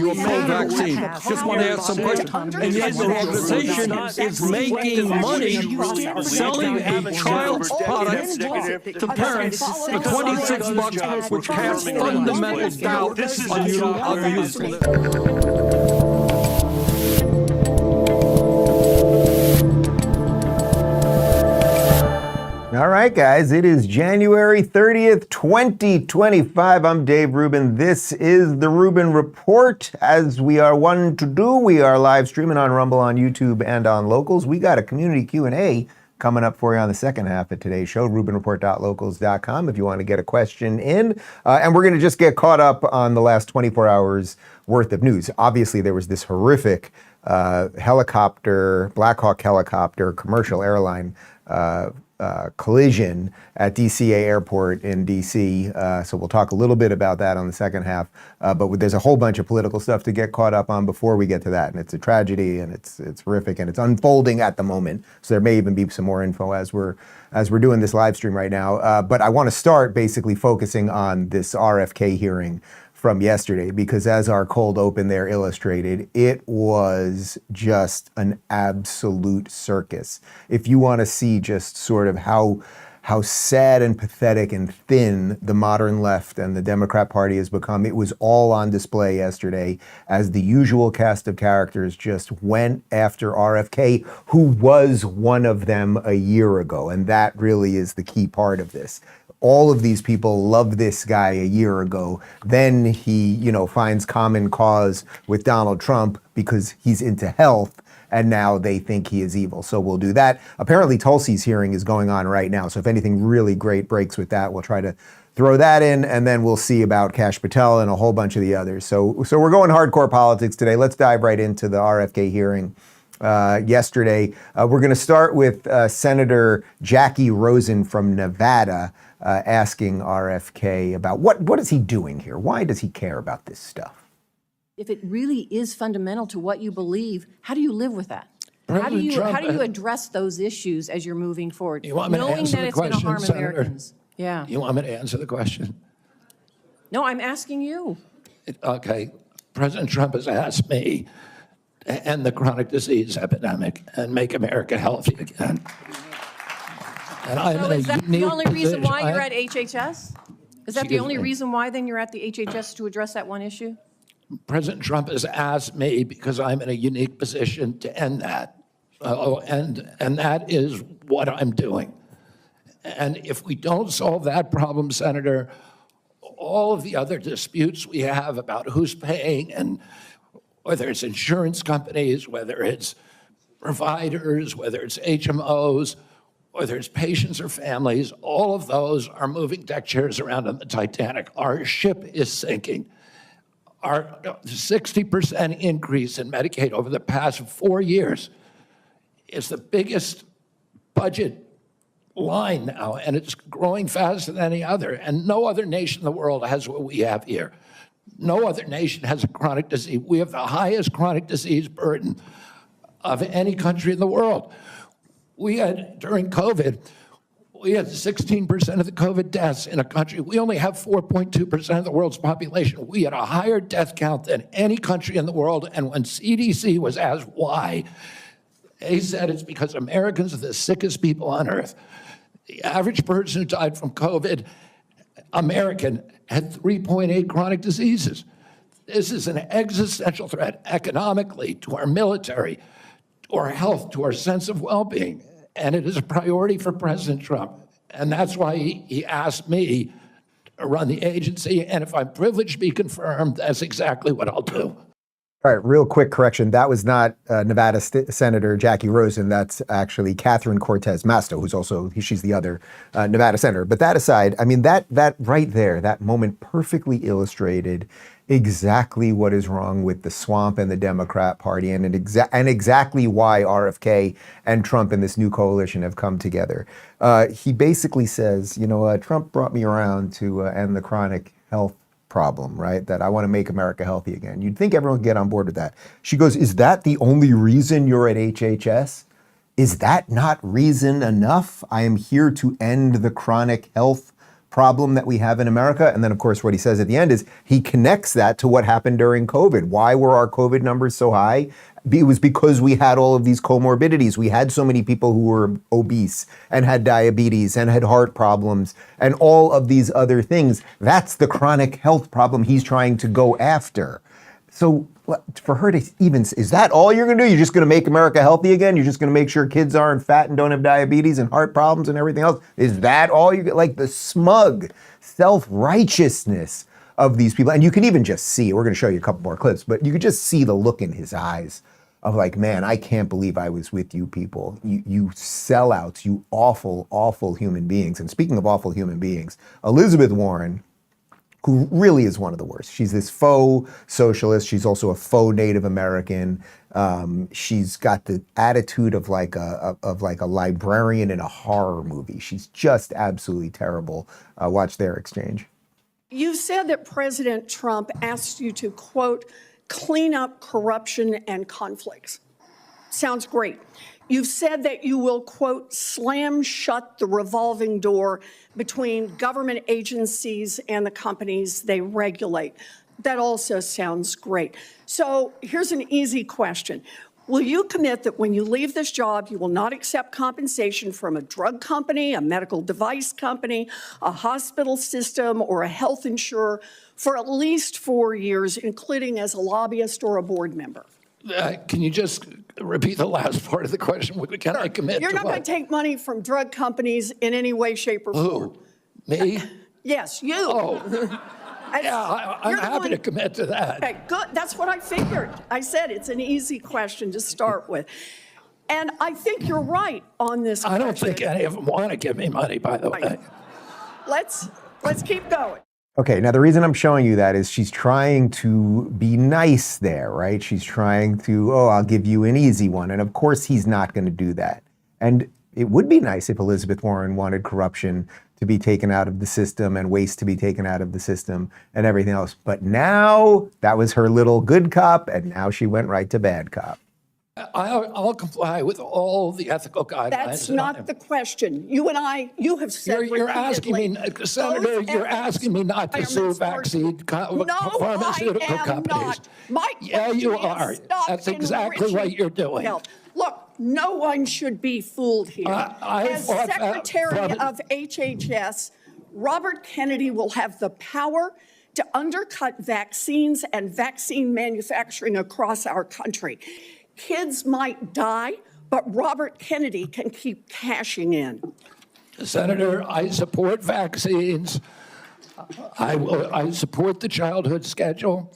you a full vaccine. Just want to ask some questions. And yet your organization is making money selling a child's product to parents for $26, which casts fundamental doubt on your usefulness. All right, guys, it is January 30th, 2025. I'm Dave Rubin. This is the Rubin Report. As we are one to do, we are live streaming on Rumble, on YouTube, and on Locals. We got a community Q&A coming up for you on the second half of today's show, rubinreport.locals.com, if you want to get a question in. And we're going to just get caught up on the last 24 hours worth of news. Obviously, there was this horrific helicopter, Blackhawk helicopter, commercial airline collision at DCA Airport in DC. So we'll talk a little bit about that on the second half. But there's a whole bunch of political stuff to get caught up on before we get to that. And it's a tragedy, and it's horrific, and it's unfolding at the moment. So there may even be some more info as we're doing this live stream right now. But I want to start basically focusing on this RFK hearing from yesterday, because as our cold open there illustrated, it was just an absolute circus. If you want to see just sort of how sad and pathetic and thin the modern left and the Democrat Party has become, it was all on display yesterday as the usual cast of characters just went after RFK, who was one of them a year ago. And that really is the key part of this. All of these people loved this guy a year ago. Then he, finds common cause with Donald Trump because he's into health, and now they think he is evil. So we'll do that. Apparently Tulsi's hearing is going on right now. So if anything really great breaks with that, we'll try to throw that in, and then we'll see about Kash Patel and a whole bunch of the others. So we're going hardcore politics today. Let's dive right into the RFK hearing. Yesterday, we're going to start with Senator Jackie Rosen from Nevada asking RFK about what is he doing here? Why does he care about this stuff? If it really is fundamental to what you believe, how do you live with that? How do you address those issues as you're moving forward, knowing that it's going to harm Senator? Americans? Yeah. You want me to answer the question? No, I'm asking you. Okay. President Trump has asked me to end the chronic disease epidemic and make America healthy again. And I'm in a is that unique the only reason position. why you're at HHS? Is that the only reason why then you're at the HHS, to address that one issue? President Trump has asked me because I'm in a unique position to end that. And that is what I'm doing. And if we don't solve that problem, Senator, all of the other disputes we have about who's paying, and whether it's insurance companies, whether it's providers, whether it's HMOs, whether it's patients or families, all of those are moving deck chairs around on the Titanic. Our ship is sinking. Our 60% increase in Medicaid over the past 4 years is the biggest budget line now, and it's growing faster than any other. And no other nation in the world has what we have here. No other nation has a chronic disease. We have the highest chronic disease burden of any country in the world. We had, during COVID, we had 16% of the COVID deaths in a country. We only have 4.2% of the world's population. We had a higher death count than any country in the world. And when CDC was asked why, they said it's because Americans are the sickest people on earth. The average person who died from COVID, American, had 3.8 chronic diseases. This is an existential threat economically, to our military, to our health, to our sense of well-being. And it is a priority for President Trump. And that's why he asked me to run the agency. And if I'm privileged to be confirmed, that's exactly what I'll do. All right, real quick correction. That was not Nevada Senator Jackie Rosen. That's actually Catherine Cortez Masto, she's the other Nevada senator. But that aside, I mean, that right there, that moment perfectly illustrated exactly what is wrong with the swamp and the Democrat Party, and exactly why RFK and Trump and this new coalition have come together. He basically says, Trump brought me around to end the chronic health problem, right? That I want to make America healthy again. You'd think everyone would get on board with that. She goes, is that the only reason you're at HHS? Is that not reason enough? I am here to end the chronic health problem that we have in America. And then, of course, what he says at the end is he connects that to what happened during COVID. Why were our COVID numbers so high? It was because we had all of these comorbidities. We had so many people who were obese and had diabetes and had heart problems and all of these other things. That's the chronic health problem he's trying to go after. So for her to even, is that all you're going to do? You're just going to make America healthy again? You're just going to make sure kids aren't fat and don't have diabetes and heart problems and everything else? Is that all you get? Like the smug self-righteousness of these people. And you can even just see, we're going to show you a couple more clips, but you could just see the look in his eyes of like, man, I can't believe I was with you people. You sellouts, you awful, awful human beings. And speaking of awful human beings, Elizabeth Warren, who really is one of the worst. She's this faux socialist. She's also a faux Native American. She's got the attitude of like a librarian in a horror movie. She's just absolutely terrible. Watch their exchange. You said that President Trump asked you to, quote, clean up corruption and conflicts. Sounds great. You've said that you will, quote, slam shut the revolving door between government agencies and the companies they regulate. That also sounds great. So here's an easy question. Will you commit that when you leave this job, you will not accept compensation from a drug company, a medical device company, a hospital system, or a health insurer for at least 4 years, including as a lobbyist or a board member? Can you just repeat the last part of the question? Can I commit You're to not going to take money from drug companies in any way, shape, or form. Who? Me? Yes, you. Oh. Yeah, I'm happy to commit to that. Okay, good. That's what I figured. I said it's an easy question to start with. And I think you're right on this question. I don't think any of them want to give me money, by the way. Let's keep going. Okay, now the reason I'm showing you that is she's trying to be nice there, right? She's trying to, oh, I'll give you an easy one. And of course, he's not going to do that. And it would be nice if Elizabeth Warren wanted corruption to be taken out of the system and waste to be taken out of the system and everything else. But now that was her little good cop, and now she went right to bad cop. I'll comply with all the ethical guidelines. That's not the question. You and I, you have said You're asking me, Senator, you're asking me not to sue vaccine pharmaceutical companies. Yeah, you are. That's exactly what you're doing. Look, no one should be fooled here. As Secretary of HHS, Robert Kennedy will have the power to undercut vaccines and vaccine manufacturing across our country. Kids might die, but Robert Kennedy can keep cashing in. Senator, I support vaccines. I support the childhood schedule.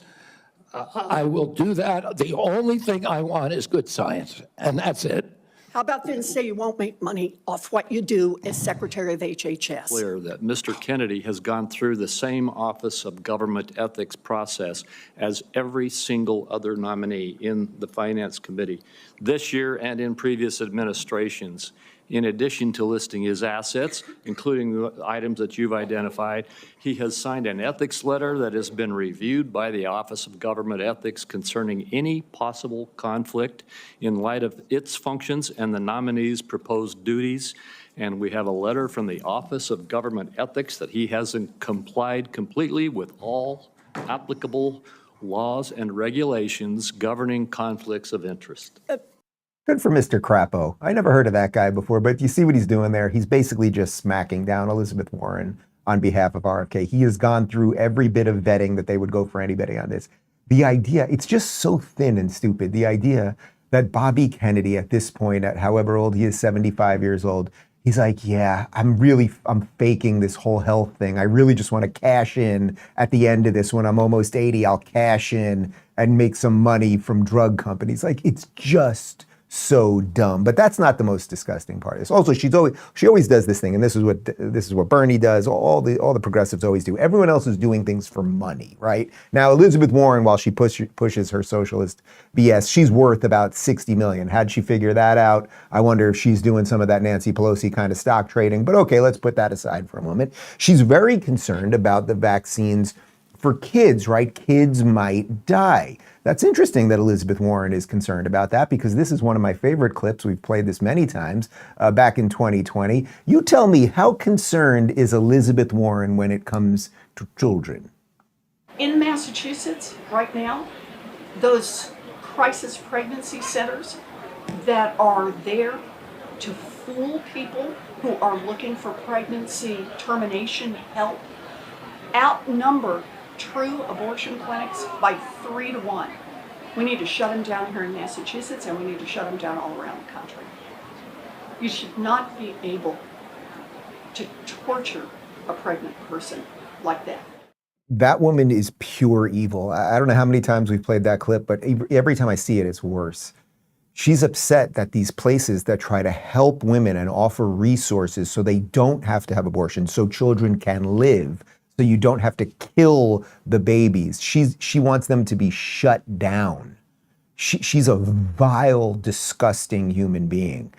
I will do that. The only thing I want is good science, and that's it. How about then say you won't make money off what you do as Secretary of HHS? Clear that Mr. Kennedy has gone through the same Office of Government Ethics process as every single other nominee in the Finance Committee this year and in previous administrations. In addition to listing his assets, including the items that you've identified, he has signed an ethics letter that has been reviewed by the Office of Government Ethics concerning any possible conflict in light of its functions and the nominee's proposed duties. And we have a letter from the Office of Government Ethics that he hasn't complied completely with all applicable laws and regulations governing conflicts of interest. Good for Mr. Crapo. I never heard of that guy before, but you see what he's doing there. He's basically just smacking down Elizabeth Warren on behalf of RFK. He has gone through every bit of vetting that they would go for anybody on this. The idea, it's just so thin and stupid. The idea that Bobby Kennedy at this point, at however old he is, 75 years old, he's like, yeah, I'm faking this whole health thing. I really just want to cash in at the end of this. When I'm almost 80, I'll cash in and make some money from drug companies. Like, it's just so dumb. But that's not the most disgusting part. It's also, she always does this thing, and this is what Bernie does, all the progressives always do. Everyone else is doing things for money, right? Now, Elizabeth Warren, while she pushes her socialist BS, she's worth about $60 million. How'd she figure that out? I wonder if she's doing some of that Nancy Pelosi kind of stock trading. But okay, let's put that aside for a moment. She's very concerned about the vaccines for kids, right? Kids might die. That's interesting that Elizabeth Warren is concerned about that, because this is one of my favorite clips. We've played this many times back in 2020. You tell me, how concerned is Elizabeth Warren when it comes to children? In Massachusetts right now, those crisis pregnancy centers that are there to fool people who are looking for pregnancy termination help outnumber true abortion clinics by 3 to 1. We need to shut them down here in Massachusetts, and we need to shut them down all around the country. You should not be able to torture a pregnant person like that. That woman is pure evil. I don't know how many times we've played that clip, but every time I see it, it's worse. She's upset that these places that try to help women and offer resources so they don't have to have abortions, so children can live, so you don't have to kill the babies. She wants them to be shut down. She's a vile, disgusting human being.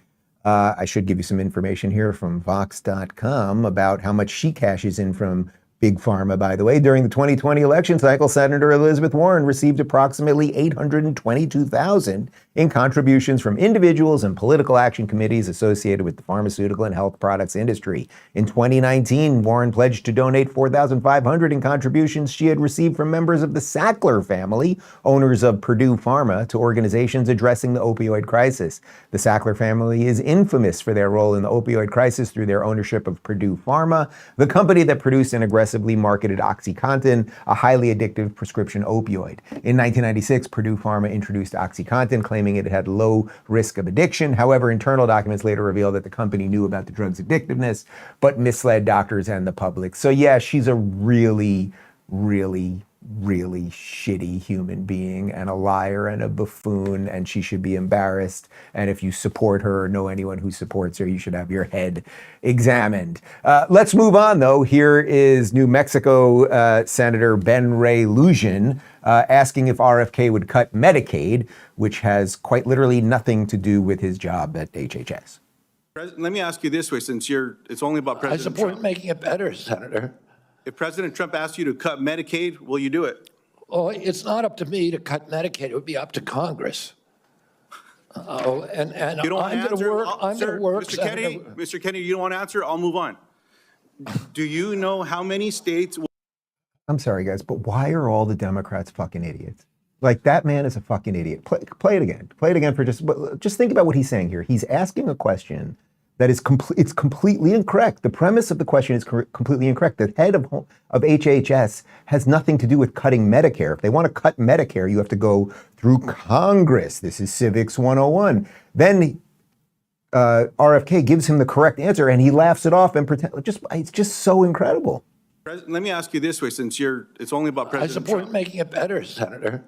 I should give you some information here from Vox.com about how much she cashes in from Big Pharma, by the way. During the 2020 election cycle, Senator Elizabeth Warren received approximately $822,000 in contributions from individuals and political action committees associated with the pharmaceutical and health products industry. In 2019, Warren pledged to donate $4,500 in contributions she had received from members of the Sackler family, owners of Purdue Pharma, to organizations addressing the opioid crisis. The Sackler family is infamous for their role in the opioid crisis through their ownership of Purdue Pharma, the company that produced and aggressively marketed OxyContin, a highly addictive prescription opioid. In 1996, Purdue Pharma introduced OxyContin, claiming it had low risk of addiction. However, internal documents later revealed that the company knew about the drug's addictiveness, but misled doctors and the public. So yeah, she's a really, really, really shitty human being and a liar and a buffoon, and she should be embarrassed. And if you support her or know anyone who supports her, you should have your head examined. Let's move on, though. Here is New Mexico Senator Ben Ray Lujan asking if RFK would cut Medicaid, which has quite literally nothing to do with his job at HHS. Let me ask you this way, since it's only about President Trump. I support making it better, Senator. If President Trump asks you to cut Medicaid, will you do it? Oh, it's not up to me to cut Medicaid. It would be up to Congress. And You don't I'm want to going to answer? work. I'm going to work. Mr. Kennedy, you don't want to answer? I'll move on. Do you know how many states? I'm sorry, guys, but why are all the Democrats fucking idiots? Like, that man is a fucking idiot. Play it again. Play it again for just think about what he's saying here. He's asking a question that is it's completely incorrect. The premise of the question is completely incorrect. The head of HHS has nothing to do with cutting Medicare. If they want to cut Medicare, you have to go through Congress. This is Civics 101. Then RFK gives him the correct answer, and he laughs it off and it's just so incredible. Let me ask you this way, since it's only about President Trump. I support making it better, Senator.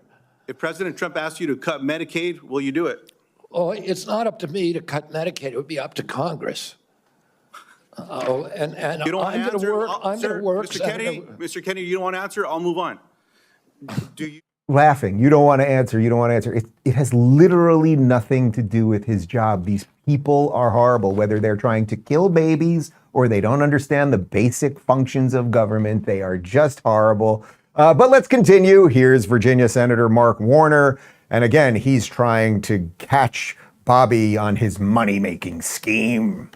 If President Trump asks you to cut Medicaid, will you do it? Oh, it's not up to me to cut Medicaid. It would be up to Congress. And You don't I'm going to work. I'm going to work. Mr. Kennedy, you don't want to answer? I'll move on. Do you? Laughing. You don't want to answer. You don't want to answer. It has literally nothing to do with his job. These people are horrible, whether they're trying to kill babies or they don't understand the basic functions of government. They are just horrible. But let's continue. Here's Virginia Senator Mark Warner. And again, he's trying to catch Bobby on his money-making scheme.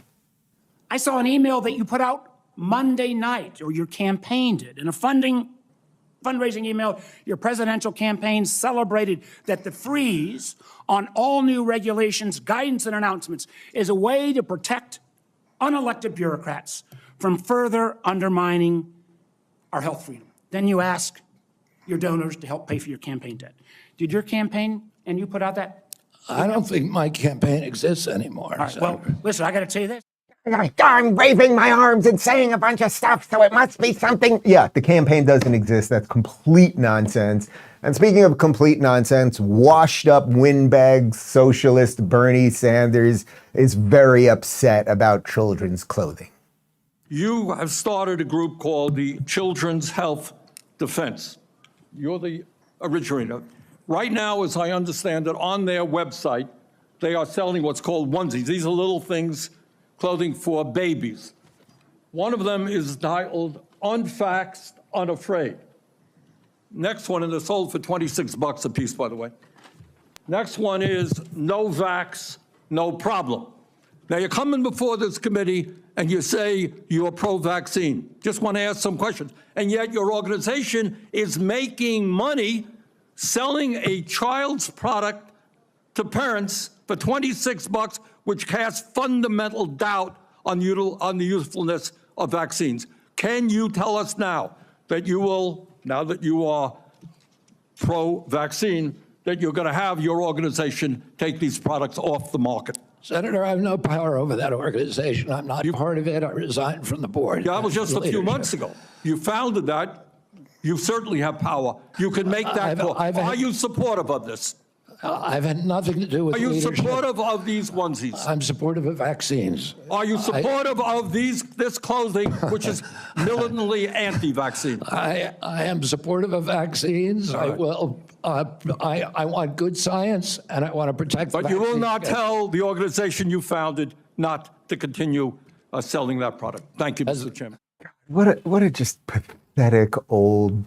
I saw an email that you put out Monday night, or your campaign did, in a fundraising email. Your presidential campaign celebrated that the freeze on all new regulations, guidance, and announcements is a way to protect unelected bureaucrats from further undermining our health freedom. Then you ask your donors to help pay for your campaign debt. Did your campaign and you put out that? I don't think my campaign exists anymore. All right, well, listen, I got to tell you this. I'm waving my arms and saying a bunch of stuff, so it must be something. Yeah, the campaign doesn't exist. That's complete nonsense. And speaking of complete nonsense, washed up windbag socialist Bernie Sanders is very upset about children's clothing. You have started a group called the Children's Health Defense. You're the originator. Right now, as I understand it, on their website, they are selling what's called onesies. These are little things, clothing for babies. One of them is titled Unvaxxed, Unafraid. Next one, and they're sold for $26 a piece, by the way. Next one is no vax, no problem. Now, you're coming before this committee and you say you're pro-vaccine. Just want to ask some questions. And yet your organization is making money selling a child's product to parents for $26, which casts fundamental doubt on the usefulness of vaccines. Can you tell us now that you will, now that you are pro-vaccine, that you're going to have your organization take these products off the market? Senator, I have no power over that organization. I'm not part of it. I resigned from the board. Yeah, that was just a few months ago. You founded that. You certainly have power. You can make that call. Are you supportive of this? I've had nothing to do with Are you leadership. supportive of these onesies? I'm supportive of vaccines. Are you supportive of this clothing, which is militantly anti-vaccine? I am supportive of vaccines. I will. I want good science, and I want to protect. But you will not tell the organization you founded not to continue selling that product. Thank you, Mr. Chairman. What a just pathetic old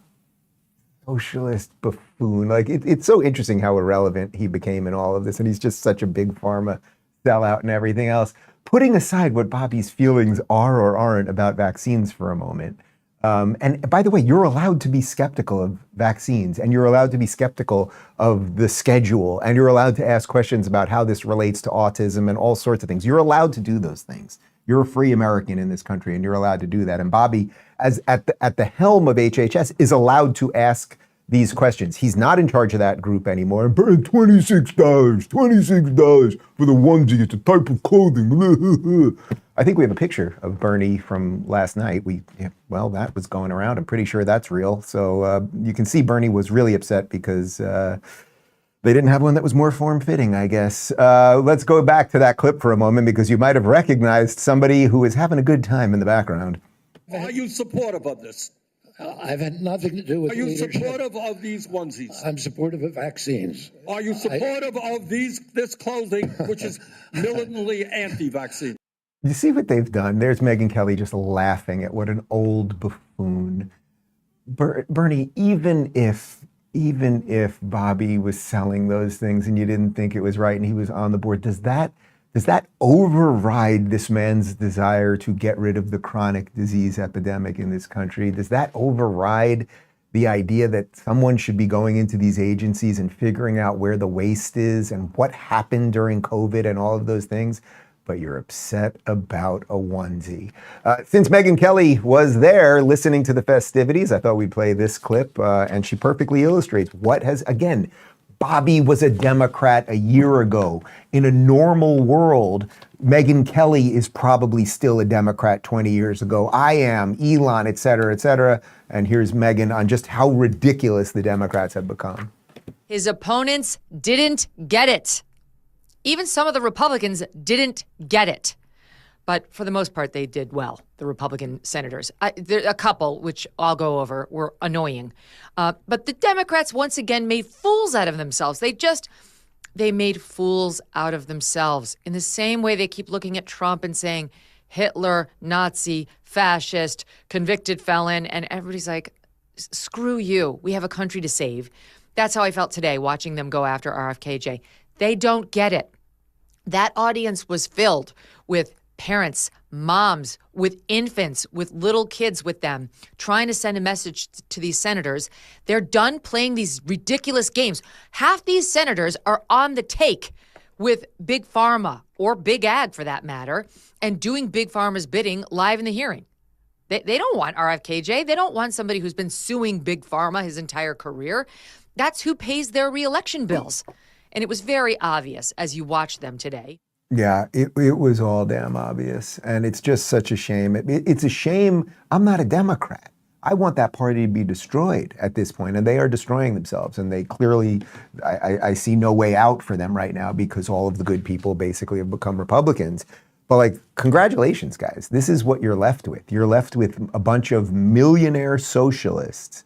socialist buffoon. Like, it's so interesting how irrelevant he became in all of this, and he's just such a big pharma sellout and everything else. Putting aside what Bobby's feelings are or aren't about vaccines for a moment, and by the way, you're allowed to be skeptical of vaccines, and you're allowed to be skeptical of the schedule, and you're allowed to ask questions about how this relates to autism and all sorts of things. You're allowed to do those things. You're a free American in this country, and you're allowed to do that. And Bobby, as at the helm of HHS, is allowed to ask these questions. He's not in charge of that group anymore. $26 for the onesie. It's a type of clothing. I think we have a picture of Bernie from last night. Well, that was going around. I'm pretty sure that's real. So you can see Bernie was really upset because they didn't have one that was more form-fitting, I guess. Let's go back to that clip for a moment, because you might have recognized somebody who is having a good time in the background. Are you supportive of this? I've had nothing to do with leadership. Are you supportive of these onesies? I'm supportive of vaccines. Are you supportive of this clothing, which is militantly anti-vaccine? You see what they've done? There's Megyn Kelly just laughing at what an old buffoon. Bernie, even if Bobby was selling those things and you didn't think it was right and he was on the board, does that override this man's desire to get rid of the chronic disease epidemic in this country? Does that override the idea that someone should be going into these agencies and figuring out where the waste is and what happened during COVID and all of those things? But you're upset about a onesie. Since Megyn Kelly was there listening to the festivities, I thought we'd play this clip, and she perfectly illustrates what has, again, Bobby was a Democrat a year ago. In a normal world, Megyn Kelly is probably still a Democrat 20 years ago. I am, Elon, et cetera, et cetera. And here's Megyn on just how ridiculous the Democrats have become. His opponents didn't get it. Even some of the Republicans didn't get it. But for the most part, they did well, the Republican senators. A couple, which I'll go over, were annoying. But the Democrats once again made fools out of themselves. They made fools out of themselves in the same way they keep looking at Trump and saying, Hitler, Nazi, fascist, convicted felon. And everybody's like, screw you. We have a country to save. That's how I felt today watching them go after RFK. They don't get it. That audience was filled with parents, moms, with infants, with little kids with them, trying to send a message to these senators. They're done playing these ridiculous games. Half these senators are on the take with Big Pharma, or Big Ag for that matter, and doing Big Pharma's bidding live in the hearing. They don't want RFK. They don't want somebody who's been suing Big Pharma his entire career. That's who pays their reelection bills. And it was very obvious as you watched them today. Yeah, it was all damn obvious. And it's just such a shame. It's a shame. I'm not a Democrat. I want that party to be destroyed at this point, and they are destroying themselves. And they clearly, I see no way out for them right now, because all of the good people basically have become Republicans. But like, congratulations, guys. This is what you're left with. You're left with a bunch of millionaire socialists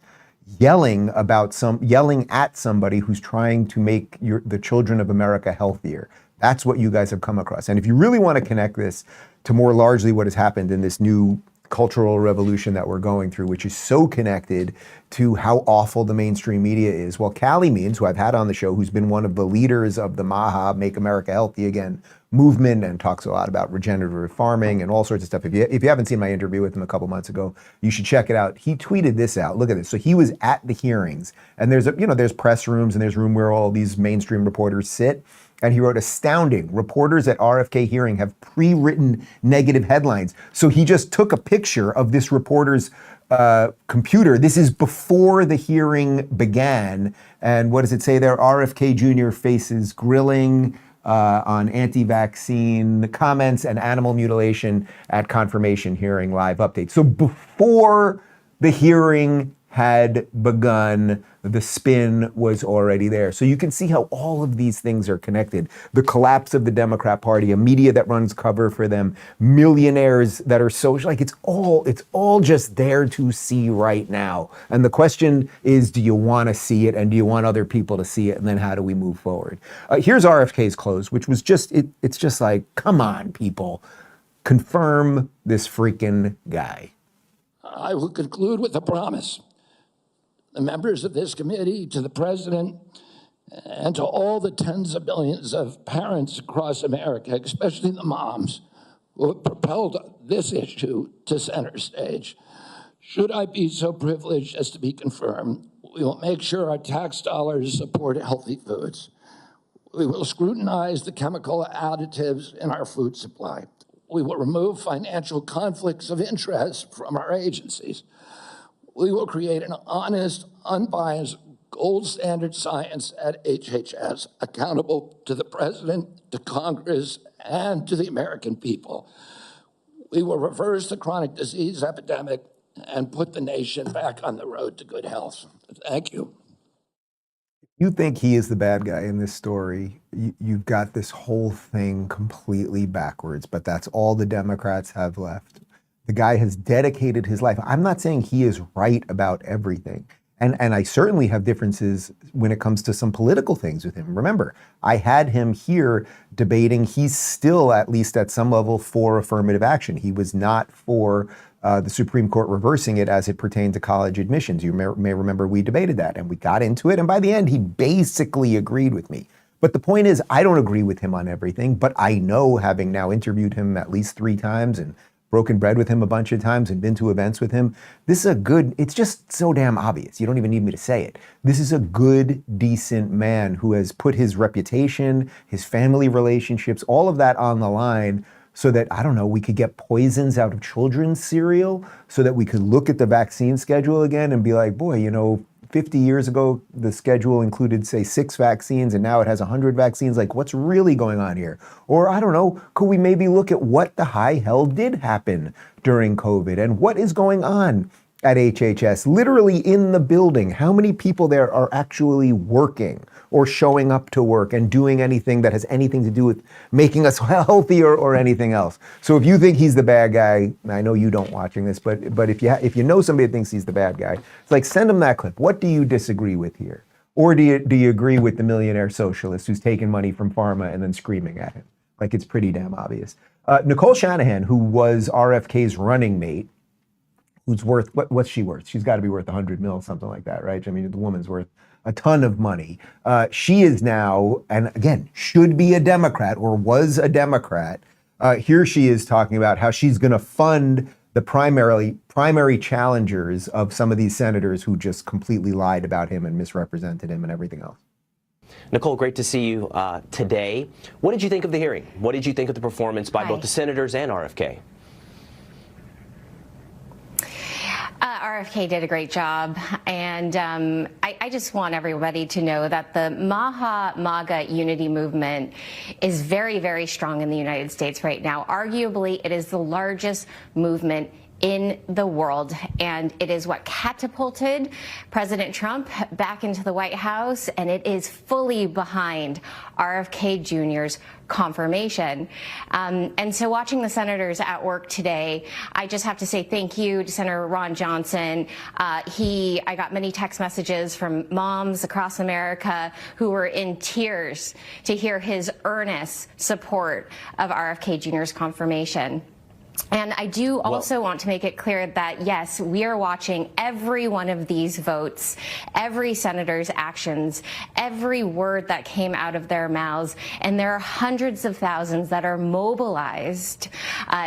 yelling at somebody who's trying to make the children of America healthier. That's what you guys have come across. And if you really want to connect this to more largely what has happened in this new cultural revolution that we're going through, which is so connected to how awful the mainstream media is. Well, Callie Means, who I've had on the show, who's been one of the leaders of the MAHA, Make America Healthy Again movement, and talks a lot about regenerative farming and all sorts of stuff. If you haven't seen my interview with him a couple months ago, you should check it out. He tweeted this out. Look at this. So he was at the hearings, and there's press rooms and there's room where all these mainstream reporters sit. And he wrote, astounding, reporters at RFK hearing have pre-written negative headlines. So he just took a picture of this reporter's computer. This is before the hearing began. And what does it say there? RFK Jr. faces grilling on anti-vaccine comments and animal mutilation at confirmation hearing live update. So before the hearing had begun, the spin was already there. So you can see how all of these things are connected. The collapse of the Democrat Party, a media that runs cover for them, millionaires that are social, like it's all just there to see right now. And the question is, do you want to see it, and do you want other people to see it? And then how do we move forward? Here's RFK's close, which was just, it's just like, come on, people, confirm this freaking guy. I will conclude with a promise. The members of this committee, to the president, and to all the tens of millions of parents across America, especially the moms, who have propelled this issue to center stage. Should I be so privileged as to be confirmed, we will make sure our tax dollars support healthy foods. We will scrutinize the chemical additives in our food supply. We will remove financial conflicts of interest from our agencies. We will create an honest, unbiased, gold standard science at HHS, accountable to the president, to Congress, and to the American people. We will reverse the chronic disease epidemic and put the nation back on the road to good health. Thank you. You think he is the bad guy in this story. You've got this whole thing completely backwards, but that's all the Democrats have left. The guy has dedicated his life. I'm not saying he is right about everything. And I certainly have differences when it comes to some political things with him. Remember, I had him here debating. He's still, at least at some level, for affirmative action. He was not for the Supreme Court reversing it as it pertained to college admissions. You may remember we debated that, and we got into it. And by the end, he basically agreed with me. But the point is, I don't agree with him on everything. But I know, having now interviewed him at least 3 times and broken bread with him a bunch of times and been to events with him, this is a good, it's just so damn obvious. You don't even need me to say it. This is a good, decent man who has put his reputation, his family relationships, all of that on the line so that, I don't know, we could get poisons out of children's cereal, so that we could look at the vaccine schedule again and be like, boy, you know, 50 years ago, the schedule included, say, 6 vaccines, and now it has 100 vaccines. Like, what's really going on here? Or, I don't know, could we maybe look at what the high hell did happen during COVID and what is going on at HHS, literally in the building? How many people there are actually working or showing up to work and doing anything that has anything to do with making us healthier or anything else? So if you think he's the bad guy, I know you don't watching this, but if you know somebody that thinks he's the bad guy, it's like, send him that clip. What do you disagree with here? Or do you agree with the millionaire socialist who's taking money from pharma and then screaming at him? Like, it's pretty damn obvious. Nicole Shanahan, who was RFK's running mate, who's worth, what's she worth? She's got to be worth 100 mil, something like that, right? I mean, the woman's worth a ton of money. She is now, and again, should be a Democrat or was a Democrat. Here she is talking about how she's going to fund the primary challengers of some of these senators who just completely lied about him and misrepresented him and everything else. Nicole, great to see you today. What did you think of the hearing? What did you think of the performance by both the senators and RFK? RFK did a great job, and I just want everybody to know that the MAHA unity movement is very, very strong in the United States right now. Arguably, it is the largest movement in the world, and it is what catapulted President Trump back into the White House, and it is fully behind RFK Jr.'s confirmation. And so watching the senators at work today, I just have to say thank you to Senator Ron Johnson. I got many text messages from moms across America who were in tears to hear his earnest support of RFK Jr.'s confirmation. And I do also want to make it clear that, yes, we are watching every one of these votes, every senator's actions, every word that came out of their mouths, and there are hundreds of thousands that are mobilized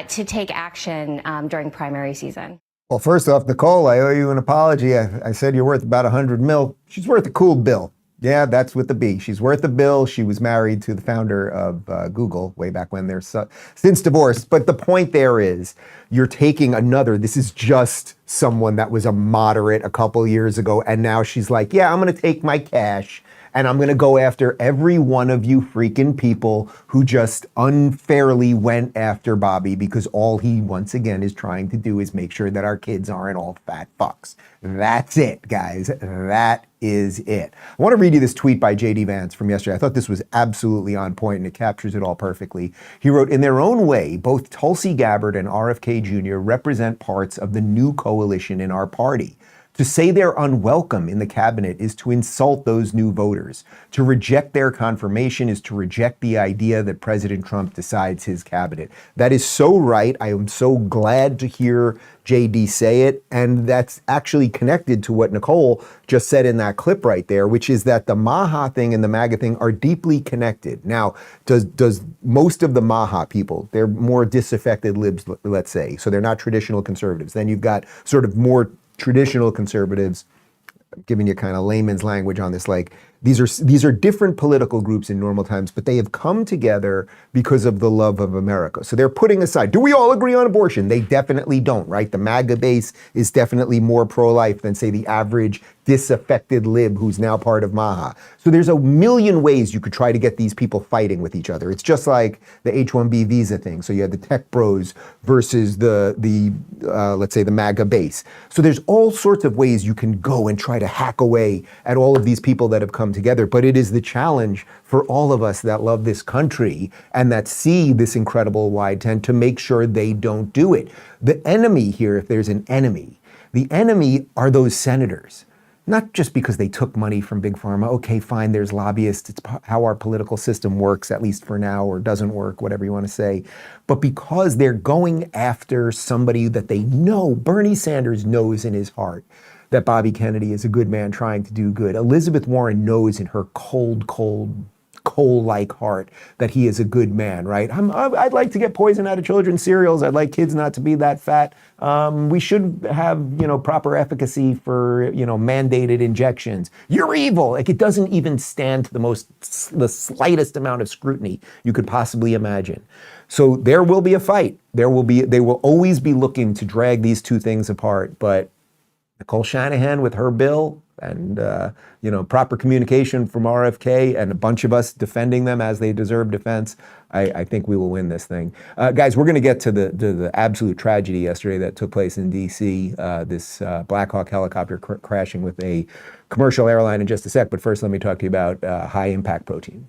to take action during primary season. Well, first off, Nicole, I owe you an apology. I said you're worth about 100 mil. She's worth a cool bill. Yeah, that's with the B. She's worth a bill. She was married to the founder of Google way back when they're since divorced. But the point there is you're taking this is just someone that was a moderate a couple years ago. And now she's like, yeah, I'm going to take my cash and I'm going to go after every one of you freaking people who just unfairly went after Bobby because all he, once again, is trying to do is make sure that our kids aren't all fat fucks. That's it, guys. That is it. I want to read you this tweet by J.D. Vance from yesterday. I thought this was absolutely on point and it captures it all perfectly. He wrote, in their own way, both Tulsi Gabbard and RFK Jr. represent parts of the new coalition in our party. To say they're unwelcome in the cabinet is to insult those new voters. To reject their confirmation is to reject the idea that President Trump decides his cabinet. That is so right. I am so glad to hear JD say it. And that's actually connected to what Nicole just said in that clip right there, which is that the MAHA thing and the MAGA thing are deeply connected. Now, does most of the MAHA people, they're more disaffected libs, let's say, so they're not traditional conservatives. Then you've got sort of more traditional conservatives, I'm giving you kind of layman's language on this, like these are different political groups in normal times, but they have come together because of the love of America. So they're putting aside, do we all agree on abortion? They definitely don't, right? The MAGA base is definitely more pro-life than, say, the average disaffected lib who's now part of MAHA. So there's a million ways you could try to get these people fighting with each other. It's just like the H-1B visa thing. So you had the tech bros versus the let's say the MAGA base. So there's all sorts of ways you can go and try to hack away at all of these people that have come together. But it is the challenge for all of us that love this country and that see this incredible wide tent to make sure they don't do it. The enemy here, if there's an enemy, the enemy are those senators. Not just because they took money from Big Pharma. Okay, fine, there's lobbyists. It's how our political system works, at least for now, or doesn't work, whatever you want to say. But because they're going after somebody that they know, Bernie Sanders knows in his heart that Bobby Kennedy is a good man trying to do good. Elizabeth Warren knows in her cold, coal-like heart that he is a good man, right? I'd like to get poison out of children's cereals. I'd like kids not to be that fat. We should have, proper efficacy for, mandated injections. You're evil. Like, it doesn't even stand to the slightest amount of scrutiny you could possibly imagine. So there will be a fight. They will always be looking to drag these two things apart. But Nicole Shanahan with her bill and, proper communication from RFK and a bunch of us defending them as they deserve defense, I think we will win this thing. Guys, we're going to get to the absolute tragedy yesterday that took place in D.C., this Blackhawk helicopter crashing with a commercial airline in just a sec. But first, let me talk to you about high-impact protein.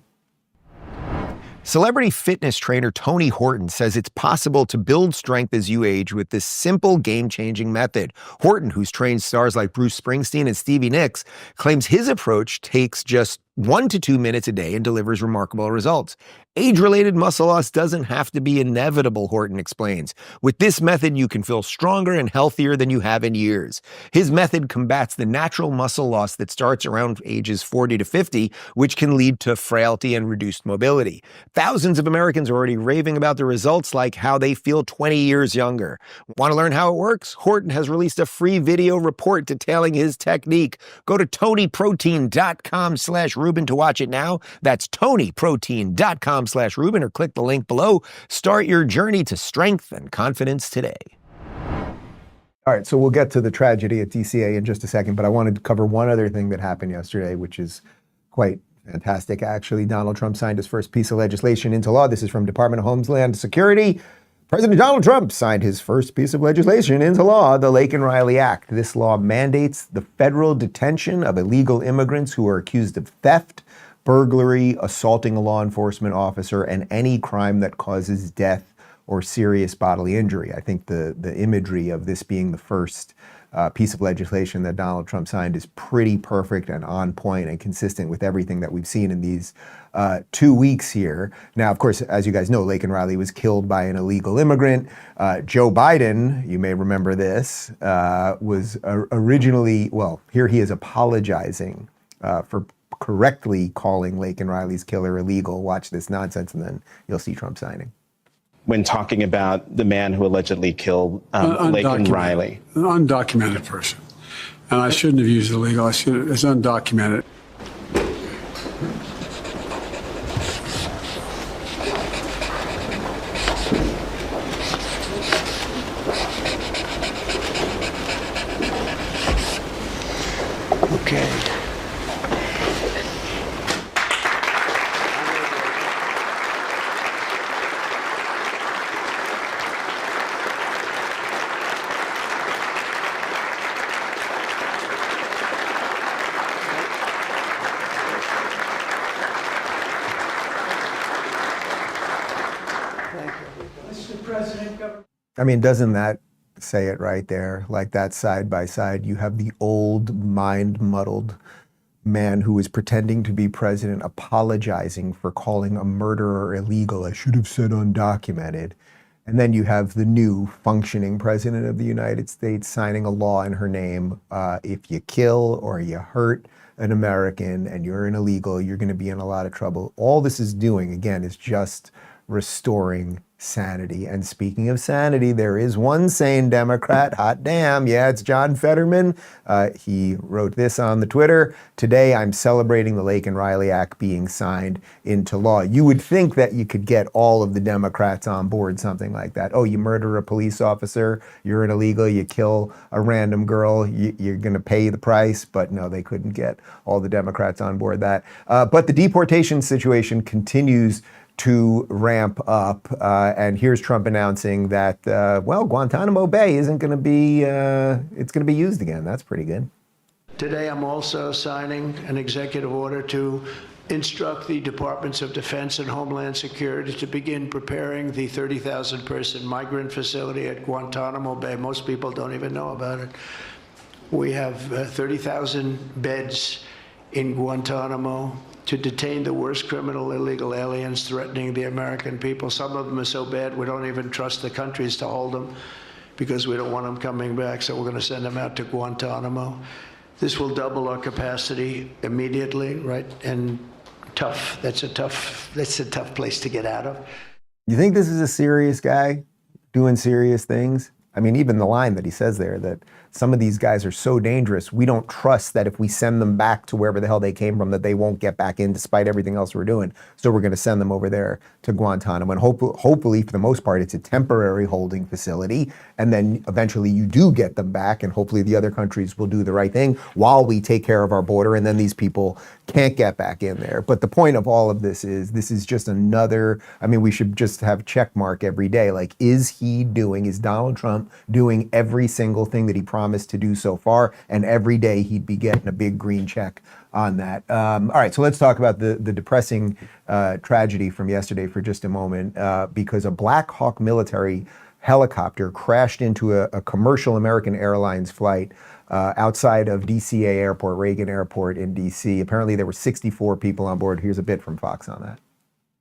Celebrity fitness trainer Tony Horton says it's possible to build strength as you age with this simple, game-changing method. Horton, who's trained stars like Bruce Springsteen and Stevie Nicks, claims his approach takes just 1 to 2 minutes a day and delivers remarkable results. Age-related muscle loss doesn't have to be inevitable, Horton explains. With this method, you can feel stronger and healthier than you have in years. His method combats the natural muscle loss that starts around ages 40 to 50, which can lead to frailty and reduced mobility. Thousands of Americans are already raving about the results, like how they feel 20 years younger. Want to learn how it works? Horton has released a free video report detailing his technique. Go to tonyprotein.com/Rubin to watch it now. That's tonyprotein.com/Rubin, or click the link below. Start your journey to strength and confidence today. All right, so we'll get to the tragedy at DCA in just a second, but I wanted to cover one other thing that happened yesterday, which is quite fantastic, actually. Donald Trump signed his first piece of legislation into law. This is from Department of Homeland Security. President Donald Trump signed his first piece of legislation into law, the Laken Riley Act. This law mandates the federal detention of illegal immigrants who are accused of theft, burglary, assaulting a law enforcement officer, and any crime that causes death or serious bodily injury. I think the imagery of this being the first piece of legislation that Donald Trump signed is pretty perfect and on point and consistent with everything that we've seen in these 2 weeks here. Now, of course, as you guys know, Laken Riley was killed by an illegal immigrant. Joe Biden, you may remember this, was originally, well, here he is apologizing for correctly calling Laken Riley's killer illegal. Watch this nonsense, and then you'll see Trump signing. When talking about the man who allegedly killed Laken Riley. An undocumented person. And I shouldn't have used illegal. It's undocumented. Okay. I mean, doesn't that say it right there? Like that side by side, you have the old, mind-muddled man who is pretending to be president apologizing for calling a murderer illegal. I should have said undocumented. And then you have the new functioning president of the United States signing a law in her name. If you kill or you hurt an American and you're an illegal, you're going to be in a lot of trouble. All this is doing, again, is just restoring sanity. And speaking of sanity, there is one sane Democrat, hot damn, yeah, it's John Fetterman. He wrote this on the Twitter: "Today I'm celebrating the Laken Riley Act being signed into law." You would think that you could get all of the Democrats on board something like that. Oh, you murder a police officer, you're an illegal, you kill a random girl, you're gonna pay the price. But no, they couldn't get all the Democrats on board that. But the deportation situation continues to ramp up, and here's Trump announcing that, well, Guantanamo Bay isn't going to be, it's going to be used again. That's pretty good. Today, I'm also signing an executive order to instruct the Departments of Defense and Homeland Security to begin preparing the 30,000-person migrant facility at Guantanamo Bay. Most people don't even know about it. We have 30,000 beds in Guantanamo to detain the worst criminal illegal aliens threatening the American people. Some of them are so bad we don't even trust the countries to hold them because we don't want them coming back, so we're going to send them out to Guantanamo. This will double our capacity immediately, right? And tough. That's a tough place to get out of. You think this is a serious guy doing serious things? I mean, even the line that he says there, that some of these guys are so dangerous, we don't trust that if we send them back to wherever the hell they came from, that they won't get back in despite everything else we're doing. So we're going to send them over there to Guantanamo. And hopefully, for the most part, it's a temporary holding facility. And then eventually you do get them back. And hopefully the other countries will do the right thing while we take care of our border. And then these people can't get back in there. But the point of all of this is just another, I mean, we should just have check mark every day. Like, is Donald Trump doing every single thing that he promised to do so far? And every day he'd be getting a big green check on that. All right, so let's talk about the depressing tragedy from yesterday for just a moment, because a Blackhawk military helicopter crashed into a commercial American Airlines flight outside of DCA Airport, Reagan Airport in DC. Apparently there were 64 people on board. Here's a bit from Fox on that.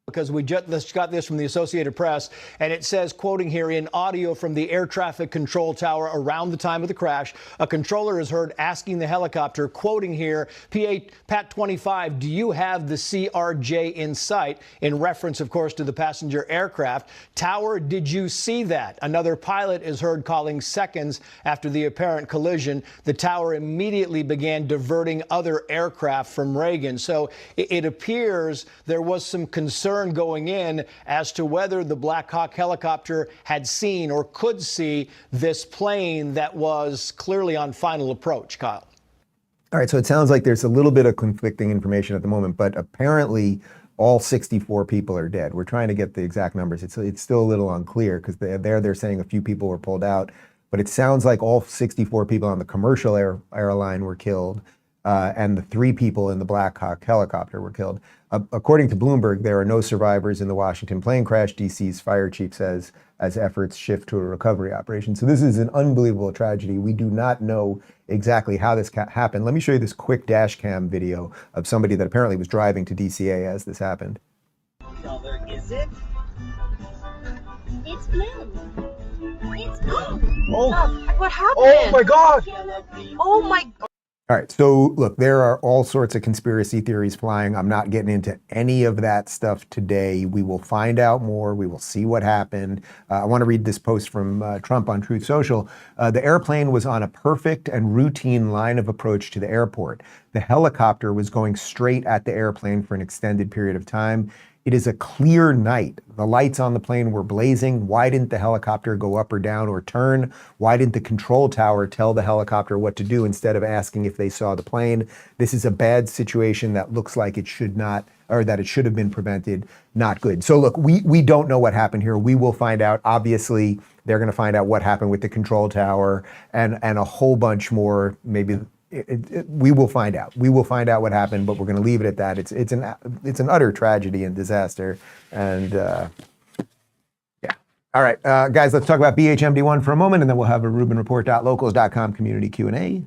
Because we just got this from the Associated Press, and it says, quoting here, in audio from the air traffic control tower around the time of the crash, a controller is heard asking the helicopter, quoting here, Pat 25, do you have the CRJ in sight? In reference, of course, to the passenger aircraft. Tower, did you see that? Another pilot is heard calling seconds after the apparent collision. The tower immediately began diverting other aircraft from Reagan. So it appears there was some concern going in as to whether the Blackhawk helicopter had seen or could see this plane that was clearly on final approach, Kyle. All right, so it sounds like there's a little bit of conflicting information at the moment, but apparently all 64 people are dead. We're trying to get the exact numbers. It's still a little unclear because they're saying a few people were pulled out, but it sounds like all 64 people on the commercial airline were killed. And the 3 people in the Blackhawk helicopter were killed. According to Bloomberg, there are no survivors in the Washington plane crash, DC's fire chief says, as efforts shift to a recovery operation. So this is an unbelievable tragedy. We do not know exactly how this happened. Let me show you this quick dash cam video of somebody that apparently was driving to DCA as this happened. Color is it? It's blue. It's blue. Oh, what happened? oh my God. Oh my God. All right, so look, there are all sorts of conspiracy theories flying. I'm not getting into any of that stuff today. We will find out more. We will see what happened. I want to read this post from Trump on Truth Social. The airplane was on a perfect and routine line of approach to the airport. The helicopter was going straight at the airplane for an extended period of time. It is a clear night. The lights on the plane were blazing. Why didn't the helicopter go up or down or turn? Why didn't the control tower tell the helicopter what to do instead of asking if they saw the plane? This is a bad situation that looks like it should not, or that it should have been prevented. Not good. So look, we don't know what happened here. We will find out. Obviously, they're going to find out what happened with the control tower and a whole bunch more, maybe. We will find out. We will find out what happened, but we're going to leave it at that. It's an utter tragedy and disaster. And yeah. All right, guys, let's talk about BHMD1 for a moment, and then we'll have a Rubin Report Locals.com community Q&A.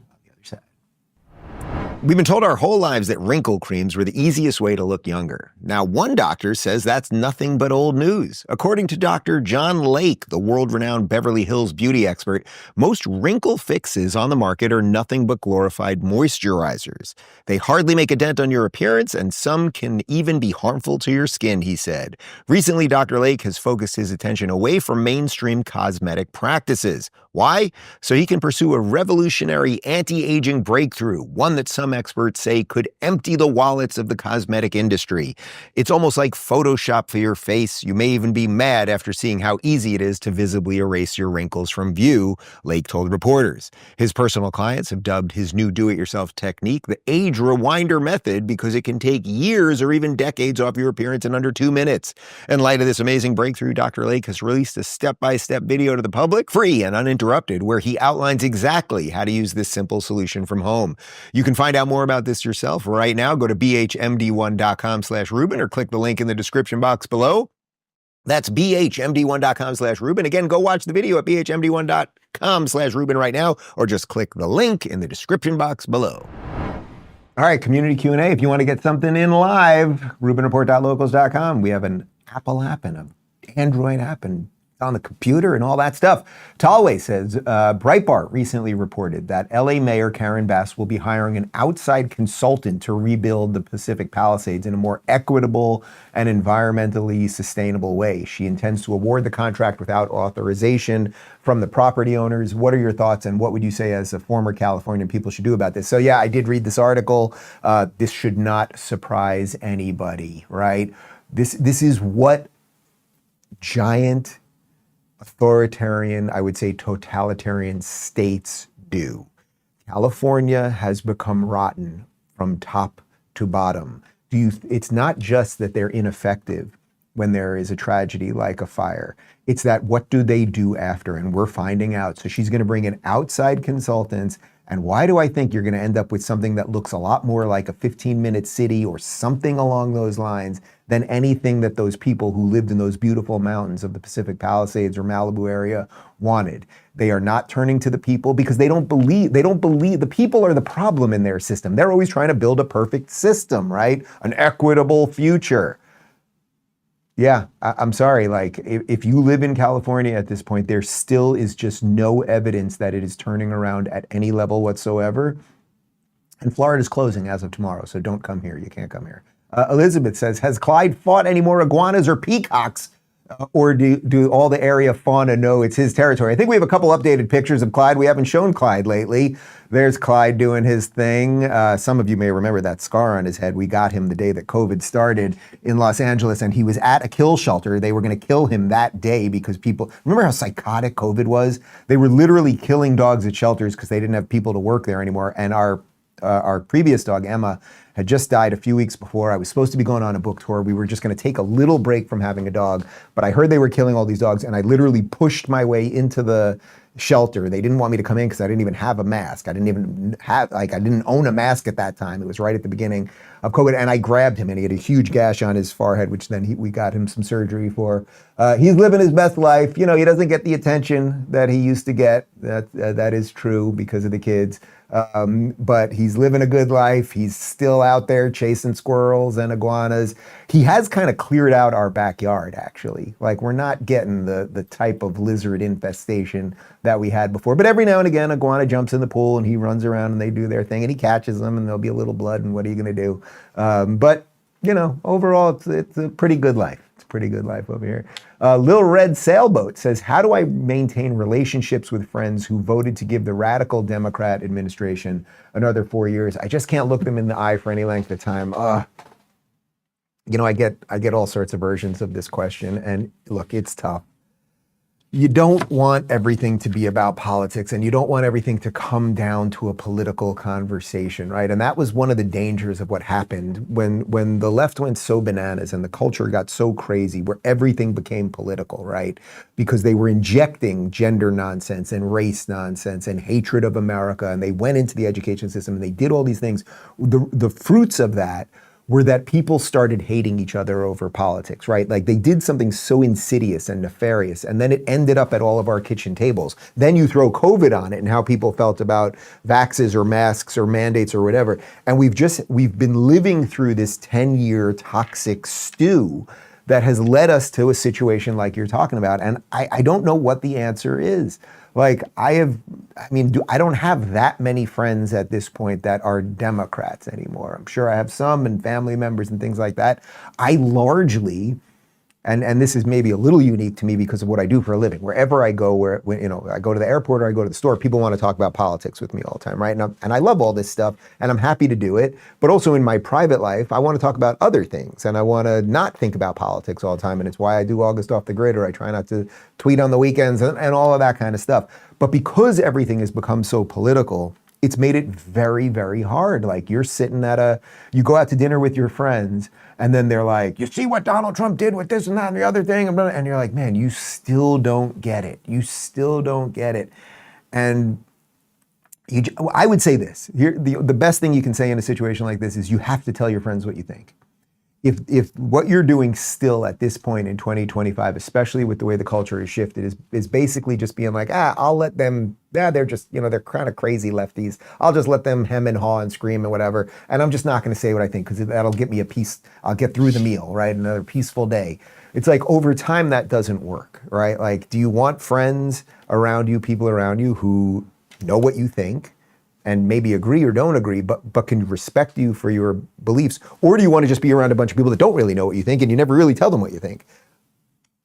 We've been told our whole lives that wrinkle creams were the easiest way to look younger. Now, one doctor says that's nothing but old news. According to Dr. John Lake, the world-renowned Beverly Hills beauty expert, most wrinkle fixes on the market are nothing but glorified moisturizers. They hardly make a dent on your appearance, and some can even be harmful to your skin, he said. Recently, Dr. Lake has focused his attention away from mainstream cosmetic practices. Why? So he can pursue a revolutionary anti-aging breakthrough, one that some experts say could empty the wallets of the cosmetic industry. It's almost like Photoshop for your face. You may even be mad after seeing how easy it is to visibly erase your wrinkles from view, Lake told reporters. His personal clients have dubbed his new do-it-yourself technique the age rewinder method because it can take years or even decades off your appearance in under 2 minutes. In light of this amazing breakthrough, Dr. Lake has released a step-by-step video to the public, free and uninterrupted, where he outlines exactly how to use this simple solution from home. You can find out more about this yourself right now. Go to bhmd1.com/Rubin or click the link in the description box below. That's bhmd1.com/Rubin. Again, go watch the video at bhmd1.com/Rubin right now, or just click the link in the description box below. All right, community Q&A. If you want to get something in live, rubinreport.locals.com. We have an Apple app and an Android app and on the computer and all that stuff. Talway says, Breitbart recently reported that LA Mayor Karen Bass will be hiring an outside consultant to rebuild the Pacific Palisades in a more equitable and environmentally sustainable way. She intends to award the contract without authorization from the property owners. What are your thoughts, and what would you say as a former Californian people should do about this? So yeah, I did read this article. This should not surprise anybody, right? This is what giant authoritarian, I would say totalitarian states do. California has become rotten from top to bottom. It's not just that they're ineffective when there is a tragedy like a fire. It's that what do they do after? And we're finding out. So she's going to bring in outside consultants. And why do I think you're going to end up with something that looks a lot more like a 15-minute city or something along those lines than anything that those people who lived in those beautiful mountains of the Pacific Palisades or Malibu area wanted? They are not turning to the people because they don't believe the people are the problem in their system. They're always trying to build a perfect system, right? An equitable future. Yeah, I'm sorry. Like, if you live in California at this point, there still is just no evidence that it is turning around at any level whatsoever. And Florida's closing as of tomorrow, so don't come here. You can't come here. Elizabeth says, has Clyde fought any more iguanas or peacocks? Or do all the area fauna know it's his territory? I think we have a couple updated pictures of Clyde. We haven't shown Clyde lately. There's Clyde doing his thing. Some of you may remember that scar on his head. We got him the day that COVID started in Los Angeles, and he was at a kill shelter. They were going to kill him that day because people, remember how psychotic COVID was? They were literally killing dogs at shelters because they didn't have people to work there anymore. And our previous dog, Emma, had just died a few weeks before. I was supposed to be going on a book tour. We were just going to take a little break from having a dog, but I heard they were killing all these dogs, and I literally pushed my way into the shelter. They didn't want me to come in because I didn't even have a mask. I didn't own a mask at that time. It was right at the beginning. of COVID, and I grabbed him, and he had a huge gash on his forehead, which then we got him some surgery for. He's living his best life. You know, he doesn't get the attention that he used to get. That is true because of the kids. But he's living a good life. He's still out there chasing squirrels and iguanas. He has kind of cleared out our backyard, actually. Like, we're not getting the type of lizard infestation that we had before. But every now and again, iguana jumps in the pool and he runs around and they do their thing and he catches them and there'll be a little blood and what are you going to do? But, you know, overall, it's a pretty good life. It's a pretty good life over here. Lil Red Sailboat says, how do I maintain relationships with friends who voted to give the radical Democrat administration another 4 years? I just can't look them in the eye for any length of time. You know, I get all sorts of versions of this question, and look, it's tough. You don't want everything to be about politics, and you don't want everything to come down to a political conversation, right? And that was one of the dangers of what happened when the left went so bananas and the culture got so crazy where everything became political, right? Because they were injecting gender nonsense and race nonsense and hatred of America, and they went into the education system and they did all these things. The fruits of that were that people started hating each other over politics, right? Like, they did something so insidious and nefarious, and then it ended up at all of our kitchen tables. Then you throw COVID on it and how people felt about vaxes or masks or mandates or whatever. And we've been living through this 10-year toxic stew that has led us to a situation like you're talking about. And I don't know what the answer is. Like, I don't have that many friends at this point that are Democrats anymore. I'm sure I have some and family members and things like that. I largely, and this is maybe a little unique to me because of what I do for a living. Wherever I go, I go to the airport or I go to the store, people want to talk about politics with me all the time, right? And I love all this stuff, and I'm happy to do it. But also in my private life, I want to talk about other things, and I want to not think about politics all the time. And it's why I do August Off the Grid, or I try not to tweet on the weekends and all of that kind of stuff. But because everything has become so political, it's made it very, very hard. Like, you're sitting you go out to dinner with your friends, and then they're like, you see what Donald Trump did with this and that and the other thing? And you're like, man, you still don't get it. You still don't get it. And I would say this, the best thing you can say in a situation like this is you have to tell your friends what you think. If what you're doing still at this point in 2025, especially with the way the culture has shifted, is basically just being like, I'll let them, they're just, they're kind of crazy lefties. I'll just let them hem and haw and scream and whatever. And I'm just not going to say what I think because that'll get me a piece. I'll get through the meal, right? Another peaceful day. It's like over time that doesn't work, right? Like, do you want friends around you, people around you who know what you think and maybe agree or don't agree, but can respect you for your beliefs? Or do you want to just be around a bunch of people that don't really know what you think and you never really tell them what you think?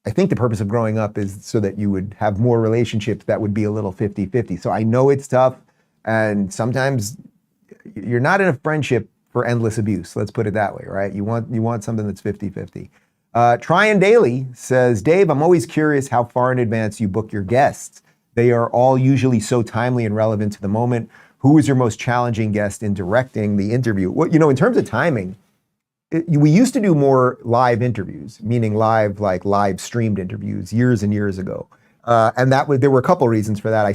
I think the purpose of growing up is so that you would have more relationships that would be a little 50-50. So I know it's tough, and sometimes you're not in a friendship for endless abuse. Let's put it that way, right? You want something that's 50-50. Tryon Daly says, Dave, I'm always curious how far in advance you book your guests. They are all usually so timely and relevant to the moment. Who was your most challenging guest in directing the interview? Well, in terms of timing, we used to do more live interviews, meaning live streamed interviews years and years ago. And there were a couple reasons for that.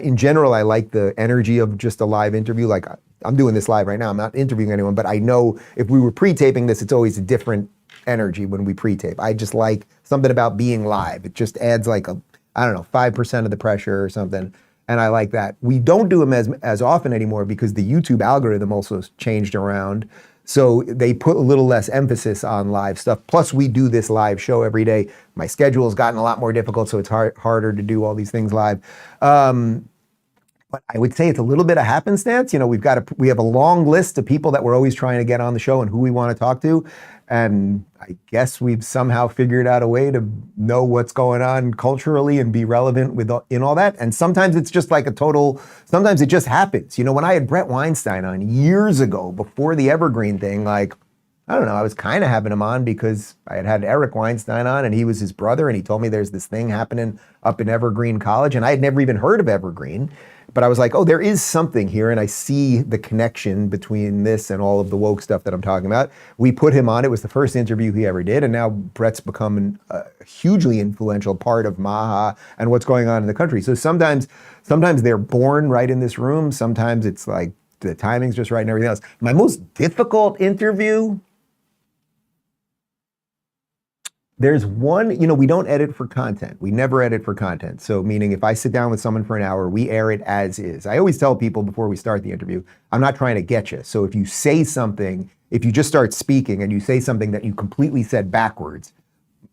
In general, I like the energy of just a live interview. Like, I'm doing this live right now. I'm not interviewing anyone, but I know if we were pre-taping this, it's always a different energy when we pre-tape. I just like something about being live. It just adds 5% of the pressure or something. And I like that. We don't do them as often anymore because the YouTube algorithm also changed around. So they put a little less emphasis on live stuff. Plus, we do this live show every day. My schedule has gotten a lot more difficult, so it's harder to do all these things live. But I would say it's a little bit of happenstance. We have a long list of people that we're always trying to get on the show and who we want to talk to. And I guess we've somehow figured out a way to know what's going on culturally and be relevant in all that. And sometimes it's just sometimes it just happens. When I had Brett Weinstein on years ago, before the Evergreen thing, I was kind of having him on because I had Eric Weinstein on and he was his brother, and he told me there's this thing happening up in Evergreen College, and I had never even heard of Evergreen. But I was like, there is something here, and I see the connection between this and all of the woke stuff that I'm talking about. We put him on. It was the first interview he ever did, and now Brett's become a hugely influential part of MAHA and what's going on in the country. So sometimes they're born right in this room. Sometimes it's like the timing's just right and everything else. My most difficult interview, there's one, we don't edit for content. We never edit for content. So meaning if I sit down with someone for an hour, we air it as is. I always tell people before we start the interview, I'm not trying to get you. So if you say something, if you just start speaking and you say something that you completely said backwards,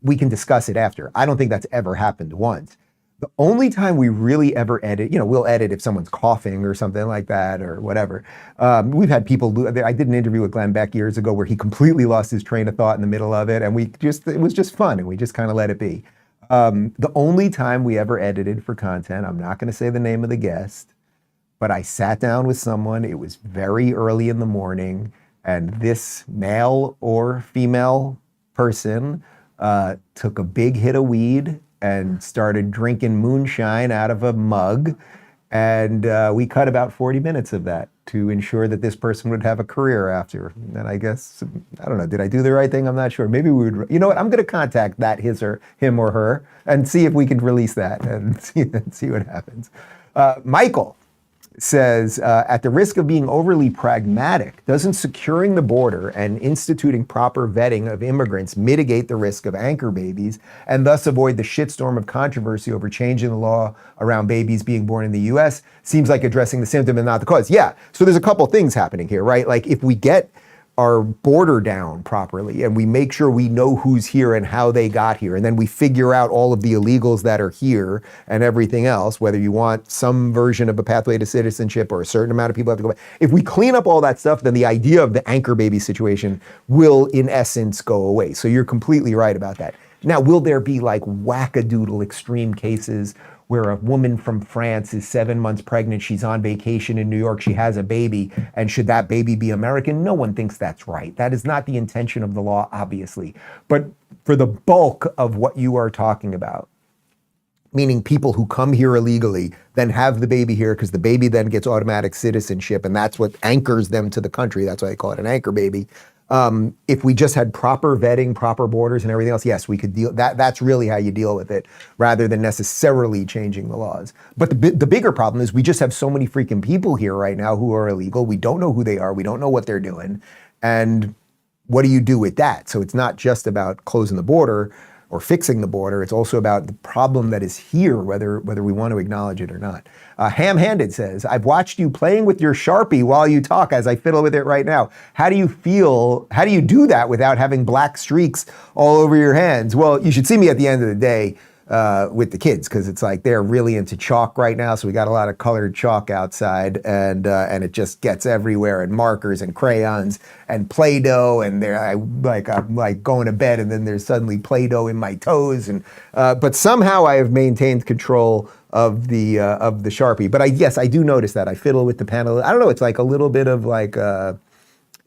we can discuss it after. I don't think that's ever happened once. The only time we really ever edit, we'll edit if someone's coughing or something like that or whatever. We've had people, I did an interview with Glenn Beck years ago where he completely lost his train of thought in the middle of it, and it was just fun, and we just kind of let it be. The only time we ever edited for content, I'm not gonna say the name of the guest, but I sat down with someone, it was very early in the morning, and this male or female person took a big hit of weed and started drinking moonshine out of a mug. And we cut about 40 minutes of that to ensure that this person would have a career after. And I guess, I don't know, did I do the right thing? I'm not sure. Maybe we would, you know what, I'm gonna contact him or her and see if we can release that and see what happens. Michael says, at the risk of being overly pragmatic, doesn't securing the border and instituting proper vetting of immigrants mitigate the risk of anchor babies and thus avoid the shitstorm of controversy over changing the law around babies being born in the US? Seems like addressing the symptom and not the cause. Yeah, so there's a couple things happening here, right? Like if we get our border down properly and we make sure we know who's here and how they got here, and then we figure out all of the illegals that are here and everything else, whether you want some version of a pathway to citizenship or a certain amount of people have to go back. If we clean up all that stuff, then the idea of the anchor baby situation will in essence go away. So you're completely right about that. Now, will there be like wackadoodle extreme cases where a woman from France is 7 months pregnant, she's on vacation in New York, she has a baby, and should that baby be American? No one thinks that's right. That is not the intention of the law, obviously. But for the bulk of what you are talking about, meaning people who come here illegally, then have the baby here because the baby then gets automatic citizenship, and that's what anchors them to the country. That's why they call it an anchor baby. If we just had proper vetting, proper borders and everything else, yes, we could deal, that's really how you deal with it rather than necessarily changing the laws. But the bigger problem is we just have so many freaking people here right now who are illegal. We don't know who they are. We don't know what they're doing. And what do you do with that? So it's not just about closing the border or fixing the border. It's also about the problem that is here, whether we want to acknowledge it or not. Ham-handed says, I've watched you playing with your Sharpie while you talk as I fiddle with it right now. How do you do that without having black streaks all over your hands? Well, you should see me at the end of the day with the kids, because it's like they're really into chalk right now. So we got a lot of colored chalk outside, and it just gets everywhere, and markers and crayons and Play-Doh, and I'm like going to bed, and then there's suddenly Play-Doh in my toes, and but somehow I have maintained control of the Sharpie. But yes, I do notice that I fiddle with the panel. I don't know. It's like a little bit of like.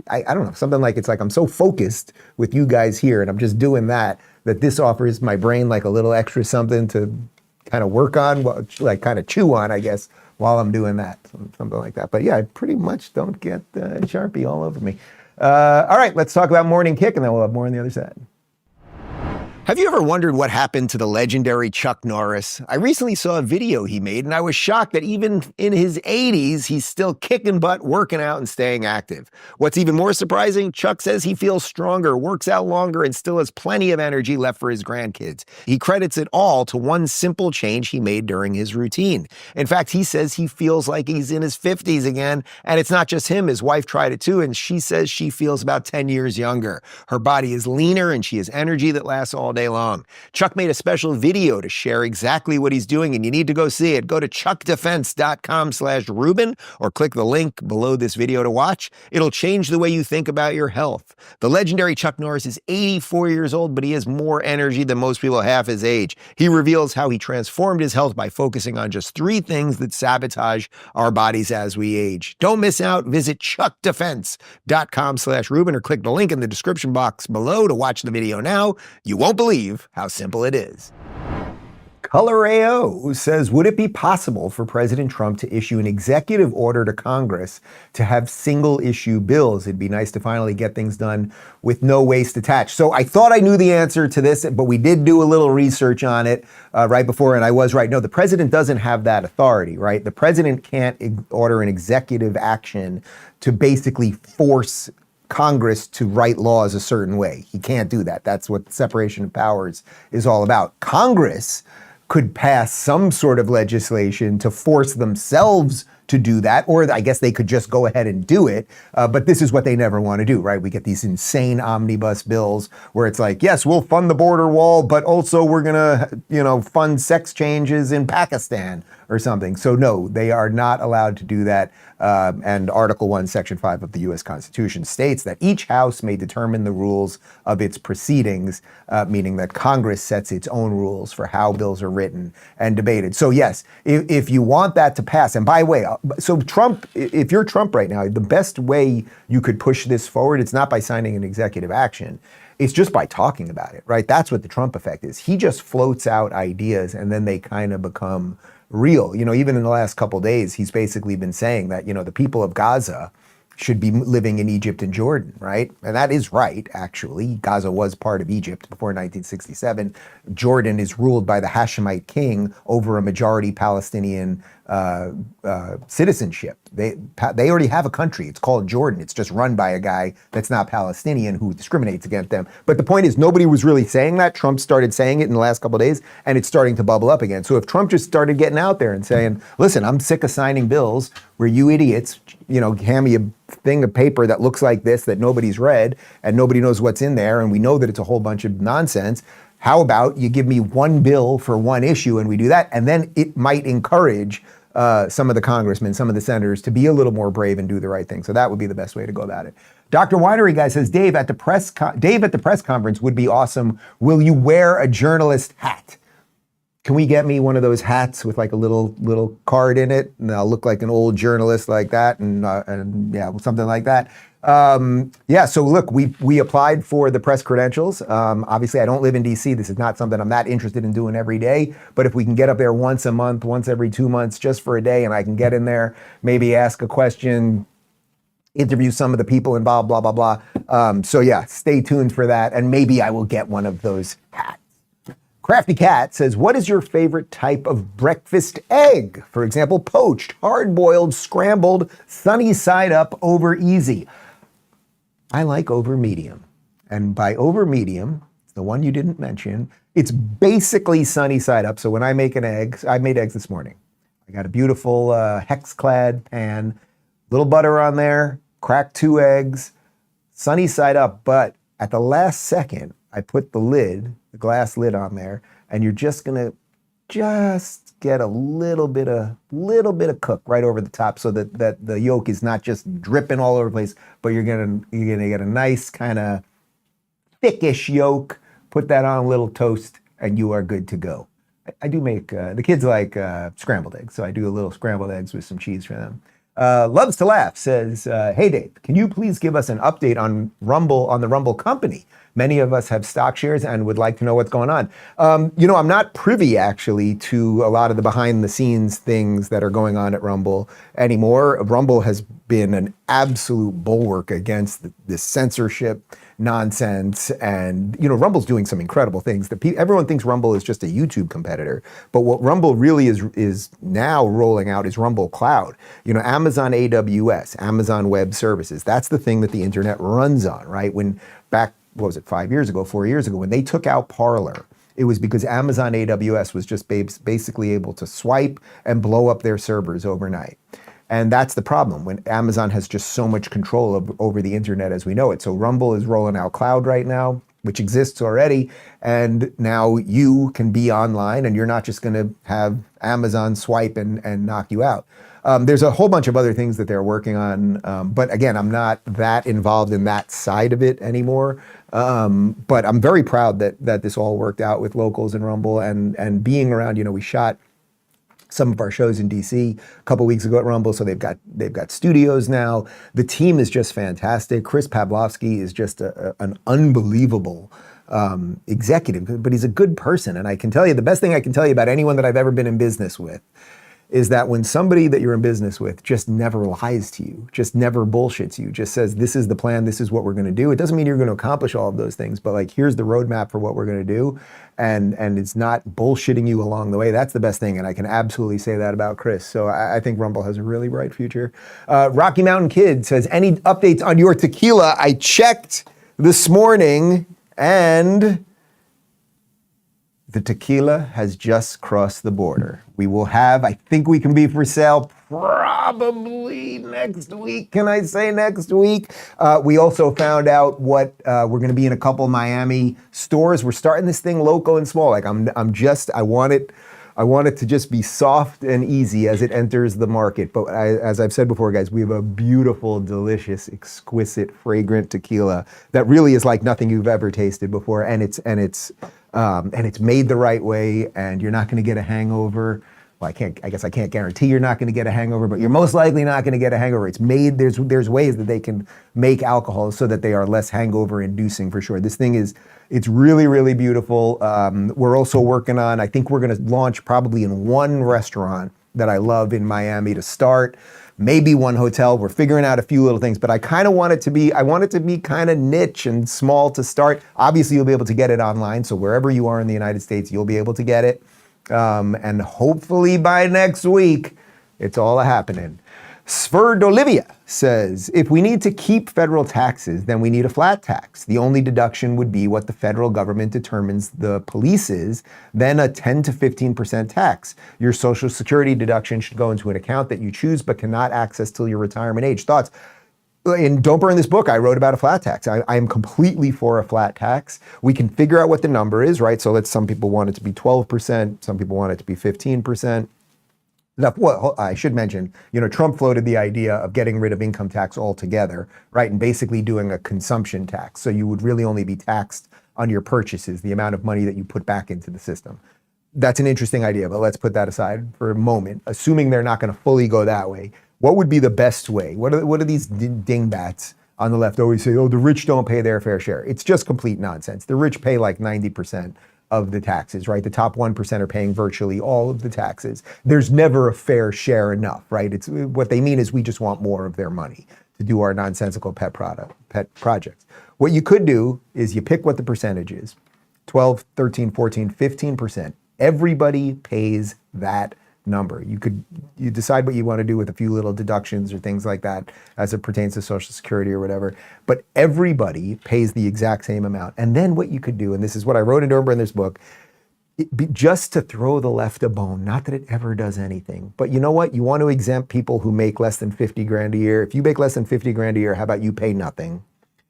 I don't know, something like it's like I'm so focused with you guys here and I'm just doing that this offers my brain like a little extra something to kind of work on, like kind of chew on, I guess, while I'm doing that, something like that. But yeah, I pretty much don't get Sharpie all over me. All right, let's talk about Morning Kick and then we'll have more on the other side. Have you ever wondered what happened to the legendary Chuck Norris? I recently saw a video he made, and I was shocked that even in his 80s, he's still kicking butt, working out, and staying active. What's even more surprising, Chuck says he feels stronger, works out longer, and still has plenty of energy left for his grandkids. He credits it all to one simple change he made during his routine. In fact, he says he feels like he's in his 50s again, and it's not just him. His wife tried it too, and she says she feels about 10 years younger. Her body is leaner, and she has energy that lasts all day long. Chuck made a special video to share exactly what he's doing, and you need to go see it. Go to chuckdefense.com/Rubin or click the link below this video to watch. It'll change the way you think about your health. The legendary Chuck Norris is 84 years old, but he has more energy than most people half his age. He reveals how he transformed his health by focusing on just 3 things that sabotage our bodies as we age. Don't miss out. Visit chuckdefense.com/Rubin or click the link in the description box below to watch the video now. You won't believe how simple it is. Colorado says, would it be possible for President Trump to issue an executive order to Congress to have single issue bills? It'd be nice to finally get things done with no waste attached. So I thought I knew the answer to this, but we did do a little research on it right before, and I was right. No, the president doesn't have that authority, right? The president can't order an executive action to basically force Congress to write laws a certain way. He can't do that. That's what separation of powers is all about. Congress could pass some sort of legislation to force themselves to do that, or I guess they could just go ahead and do it. But this is what they never want to do, right? We get these insane omnibus bills where it's like, yes, we'll fund the border wall, but also we're going to, fund sex changes in Pakistan or something. So no, they are not allowed to do that. And Article 1, Section 5 of the U.S. Constitution states that each house may determine the rules of its proceedings, meaning that Congress sets its own rules for how bills are written and debated. So yes, if you want that to pass, and by the way, so Trump, if you're Trump right now, the best way you could push this forward, it's not by signing an executive action. It's just by talking about it, right? That's what the Trump effect is. He just floats out ideas and then they kind of become real. Even in the last couple of days, he's basically been saying that, the people of Gaza should be living in Egypt and Jordan, right? And that is right, actually. Gaza was part of Egypt before 1967. Jordan is ruled by the Hashemite king over a majority Palestinian citizenship. They already have a country. It's called Jordan. It's just run by a guy that's not Palestinian who discriminates against them. But the point is, nobody was really saying that. Trump started saying it in the last couple of days, and it's starting to bubble up again. So if Trump just started getting out there and saying, listen, I'm sick of signing bills where you idiots, hand me a thing of paper that looks like this that nobody's read and nobody knows what's in there, and we know that it's a whole bunch of nonsense. How about you give me one bill for one issue and we do that? And then it might encourage some of the congressmen, some of the senators to be a little more brave and do the right thing. So that would be the best way to go about it. Dr. Winery Guy says, Dave at the press conference would be awesome. Will you wear a journalist hat? Can we get me one of those hats with like a little card in it? And I'll look like an old journalist like that, and yeah, something like that. So look, we applied for the press credentials. Obviously, I don't live in DC. This is not something I'm that interested in doing every day. But if we can get up there once a month, once every 2 months, just for a day, and I can get in there, maybe ask a question, interview some of the people involved, blah, blah, blah. So yeah, stay tuned for that. And maybe I will get one of those hats. Crafty Cat says, what is your favorite type of breakfast egg? For example, poached, hard-boiled, scrambled, sunny side up, over easy. I like over medium. And by over medium, the one you didn't mention, it's basically sunny side up. So when I make an egg, I made eggs this morning. I got a beautiful hex-clad pan, little butter on there, cracked 2 eggs, sunny side up. But at the last second, I put the glass lid on there, and you're just gonna get a little bit of cook right over the top, so that the yolk is not just dripping all over the place, but you're gonna get a nice kind of thickish yolk. Put that on a little toast, and you are good to go. I do make the kids like scrambled eggs, so I do a little scrambled eggs with some cheese for them. Loves to Laugh says, hey Dave, can you please give us an update on the Rumble company? Many of us have stock shares and would like to know what's going on. I'm not privy actually to a lot of the behind the scenes things that are going on at Rumble anymore. Rumble has been an absolute bulwark against this censorship nonsense. And, Rumble's doing some incredible things. Everyone thinks Rumble is just a YouTube competitor, but what Rumble really is now rolling out is Rumble Cloud. Amazon AWS, Amazon Web Services, that's the thing that the internet runs on, right? When back, 4 years ago, when they took out Parler, it was because Amazon AWS was just basically able to swipe and blow up their servers overnight. And that's the problem, when Amazon has just so much control over the internet as we know it. So Rumble is rolling out cloud right now, which exists already. And now you can be online and you're not just going to have Amazon swipe and knock you out. There's a whole bunch of other things that they're working on. But again, I'm not that involved in that side of it anymore. But I'm very proud that this all worked out with Locals and Rumble and being around. We shot some of our shows in DC a couple weeks ago at Rumble, so they've got studios now. The team is just fantastic. Chris Pavlovsky is just an unbelievable executive, but he's a good person. And I can tell you, the best thing I can tell you about anyone that I've ever been in business with is that when somebody that you're in business with just never lies to you, just never bullshits you, just says, this is the plan, this is what we're going to do. It doesn't mean you're going to accomplish all of those things, but like, here's the roadmap for what we're going to do. And it's not bullshitting you along the way. That's the best thing. And I can absolutely say that about Chris. So I think Rumble has a really bright future. Rocky Mountain Kid says, any updates on your tequila? I checked this morning and the tequila has just crossed the border. We will have, I think we can be for sale probably next week. Can I say next week? We also found out what we're going to be in a couple Miami stores. We're starting this thing local and small. Like I want it to just be soft and easy as it enters the market. But as I've said before, guys, we have a beautiful, delicious, exquisite, fragrant tequila that really is like nothing you've ever tasted before. And it's made the right way, and you're not going to get a hangover. Well, I guess I can't guarantee you're not going to get a hangover, but you're most likely not going to get a hangover. It's made, there's ways that they can make alcohol so that they are less hangover inducing for sure. This thing it's really, really beautiful. We're also working on, I think we're going to launch probably in one restaurant that I love in Miami to start, maybe one hotel. We're figuring out a few little things, but I kind of want it to be kind of niche and small to start. Obviously, you'll be able to get it online. So wherever you are in the United States, you'll be able to get it. And hopefully by next week, it's all happening. Sverd Olivia says, if we need to keep federal taxes, then we need a flat tax. The only deduction would be what the federal government determines the police is, then a 10 to 15% tax. Your Social Security deduction should go into an account that you choose but cannot access till your retirement age. Thoughts? In Don't Burn This Book, I wrote about a flat tax. I am completely for a flat tax. We can figure out what the number is, right? So some people want it to be 12%, some people want it to be 15%. Well, I should mention, Trump floated the idea of getting rid of income tax altogether, right? And basically doing a consumption tax. So you would really only be taxed on your purchases, the amount of money that you put back into the system. That's an interesting idea, but let's put that aside for a moment. Assuming they're not going to fully go that way, what would be the best way? What are these dingbats on the left always say, oh, the rich don't pay their fair share? It's just complete nonsense. The rich pay like 90% of the taxes, right? The top 1% are paying virtually all of the taxes. There's never a fair share enough, right? It's what they mean is we just want more of their money to do our nonsensical pet projects. What you could do is you pick what the percentage is, 12, 13, 14, 15%. Everybody pays that number. You decide what you want to do with a few little deductions or things like that as it pertains to Social Security or whatever, but everybody pays the exact same amount. And then what you could do, and this is what I wrote in Don't Burn This Book, just to throw the left a bone, not that it ever does anything, but you know what? You want to exempt people who make less than 50 grand a year. If you make less than 50 grand a year, how about you pay nothing?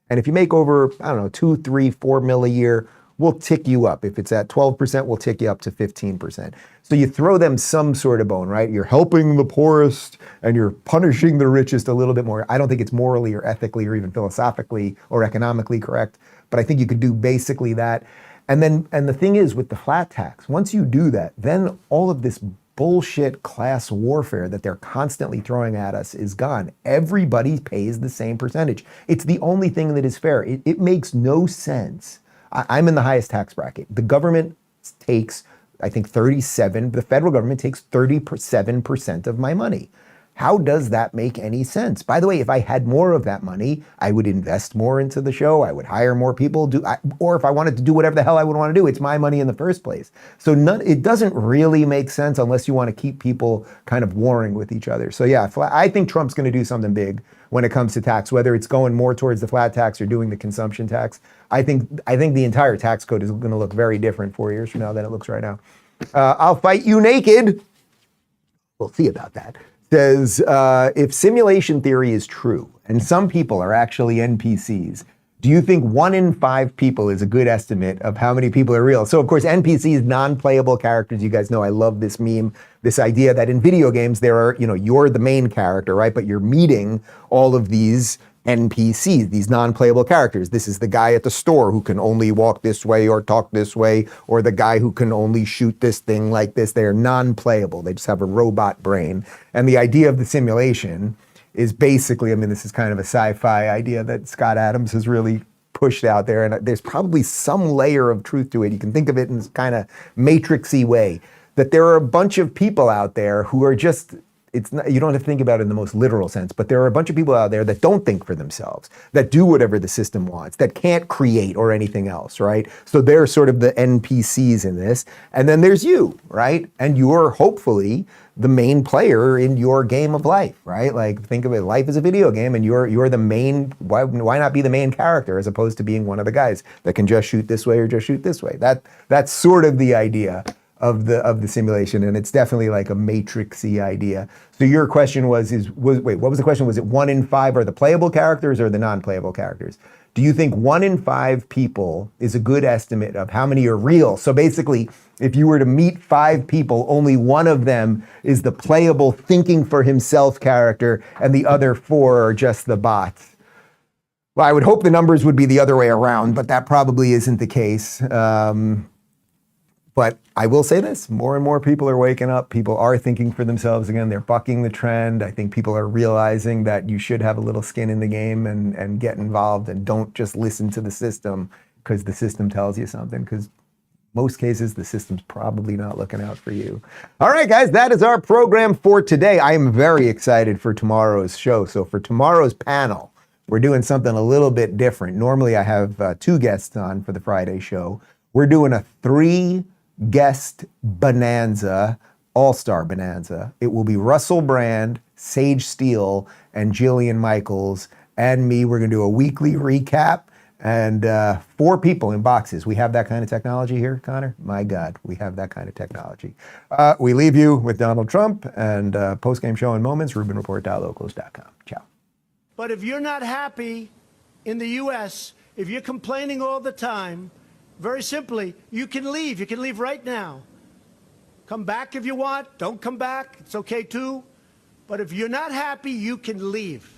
And if you make over, 2, 3, 4 mil a year, we'll tick you up. If it's at 12%, we'll tick you up to 15%. So you throw them some sort of bone, right? You're helping the poorest and you're punishing the richest a little bit more. I don't think it's morally or ethically or even philosophically or economically correct, but I think you could do basically that. And the thing is with the flat tax, once you do that, then all of this bullshit class warfare that they're constantly throwing at us is gone. Everybody pays the same percentage. It's the only thing that is fair. It makes no sense. I'm in the highest tax bracket. The government takes, I think, the federal government takes 37% of my money. How does that make any sense? By the way, if I had more of that money, I would invest more into the show. I would hire more people, or if I wanted to do whatever the hell I would want to do, it's my money in the first place. So it doesn't really make sense unless you want to keep people kind of warring with each other. So yeah, I think Trump's going to do something big when it comes to tax, whether it's going more towards the flat tax or doing the consumption tax. I think the entire tax code is going to look very different 4 years from now than it looks right now. I'll fight you naked. We'll see about that. Says, if simulation theory is true and some people are actually NPCs, do you think 1 in 5 people is a good estimate of how many people are real? So of course, NPCs, non-playable characters, you guys know I love this meme, this idea that in video games there are, you're the main character, right? But you're meeting all of these NPCs, these non-playable characters. This is the guy at the store who can only walk this way or talk this way, or the guy who can only shoot this thing like this. They are non-playable. They just have a robot brain. And the idea of the simulation is basically, this is kind of a sci-fi idea that Scott Adams has really pushed out there, and there's probably some layer of truth to it. You can think of it in this kind of matrixy way, that there are a bunch of people out there who are just, it's not, you don't have to think about it in the most literal sense, but there are a bunch of people out there that don't think for themselves, that do whatever the system wants, that can't create or anything else, right? So they're sort of the NPCs in this. And then there's you, right? And you're hopefully the main player in your game of life, right? Like, think of it, life is a video game, and you're the main, why not be the main character as opposed to being one of the guys that can just shoot this way or just shoot this way? That's sort of the idea of the simulation, and it's definitely like a matrixy idea. So your question was wait, what was the question? Was it 1 in 5 are the playable characters or the non-playable characters? Do you think 1 in 5 people is a good estimate of how many are real? So basically, if you were to meet 5 people, only one of them is the playable thinking for himself character, and the other 4 are just the bots. Well, I would hope the numbers would be the other way around, but that probably isn't the case. But I will say this, more and more people are waking up. People are thinking for themselves again. They're bucking the trend. I think people are realizing that you should have a little skin in the game and get involved, and don't just listen to the system because the system tells you something, because most cases the system's probably not looking out for you. All right, guys, that is our program for today. I am very excited for tomorrow's show. So for tomorrow's panel, we're doing something a little bit different. Normally I have 2 guests on for the Friday show. We're doing a 3-guest bonanza, all-star bonanza. It will be Russell Brand, Sage Steele, and Jillian Michaels, and me. We're gonna do a weekly recap, and 4 people in boxes. We have that kind of technology here, Connor? My God, we have that kind of technology. We leave you with Donald Trump and post-game show in moments, RubinReport.locals.com. Ciao. But if you're not happy in the U.S., if you're complaining all the time, very simply, you can leave. You can leave right now. Come back if you want. Don't come back. It's okay too. But if you're not happy, you can leave.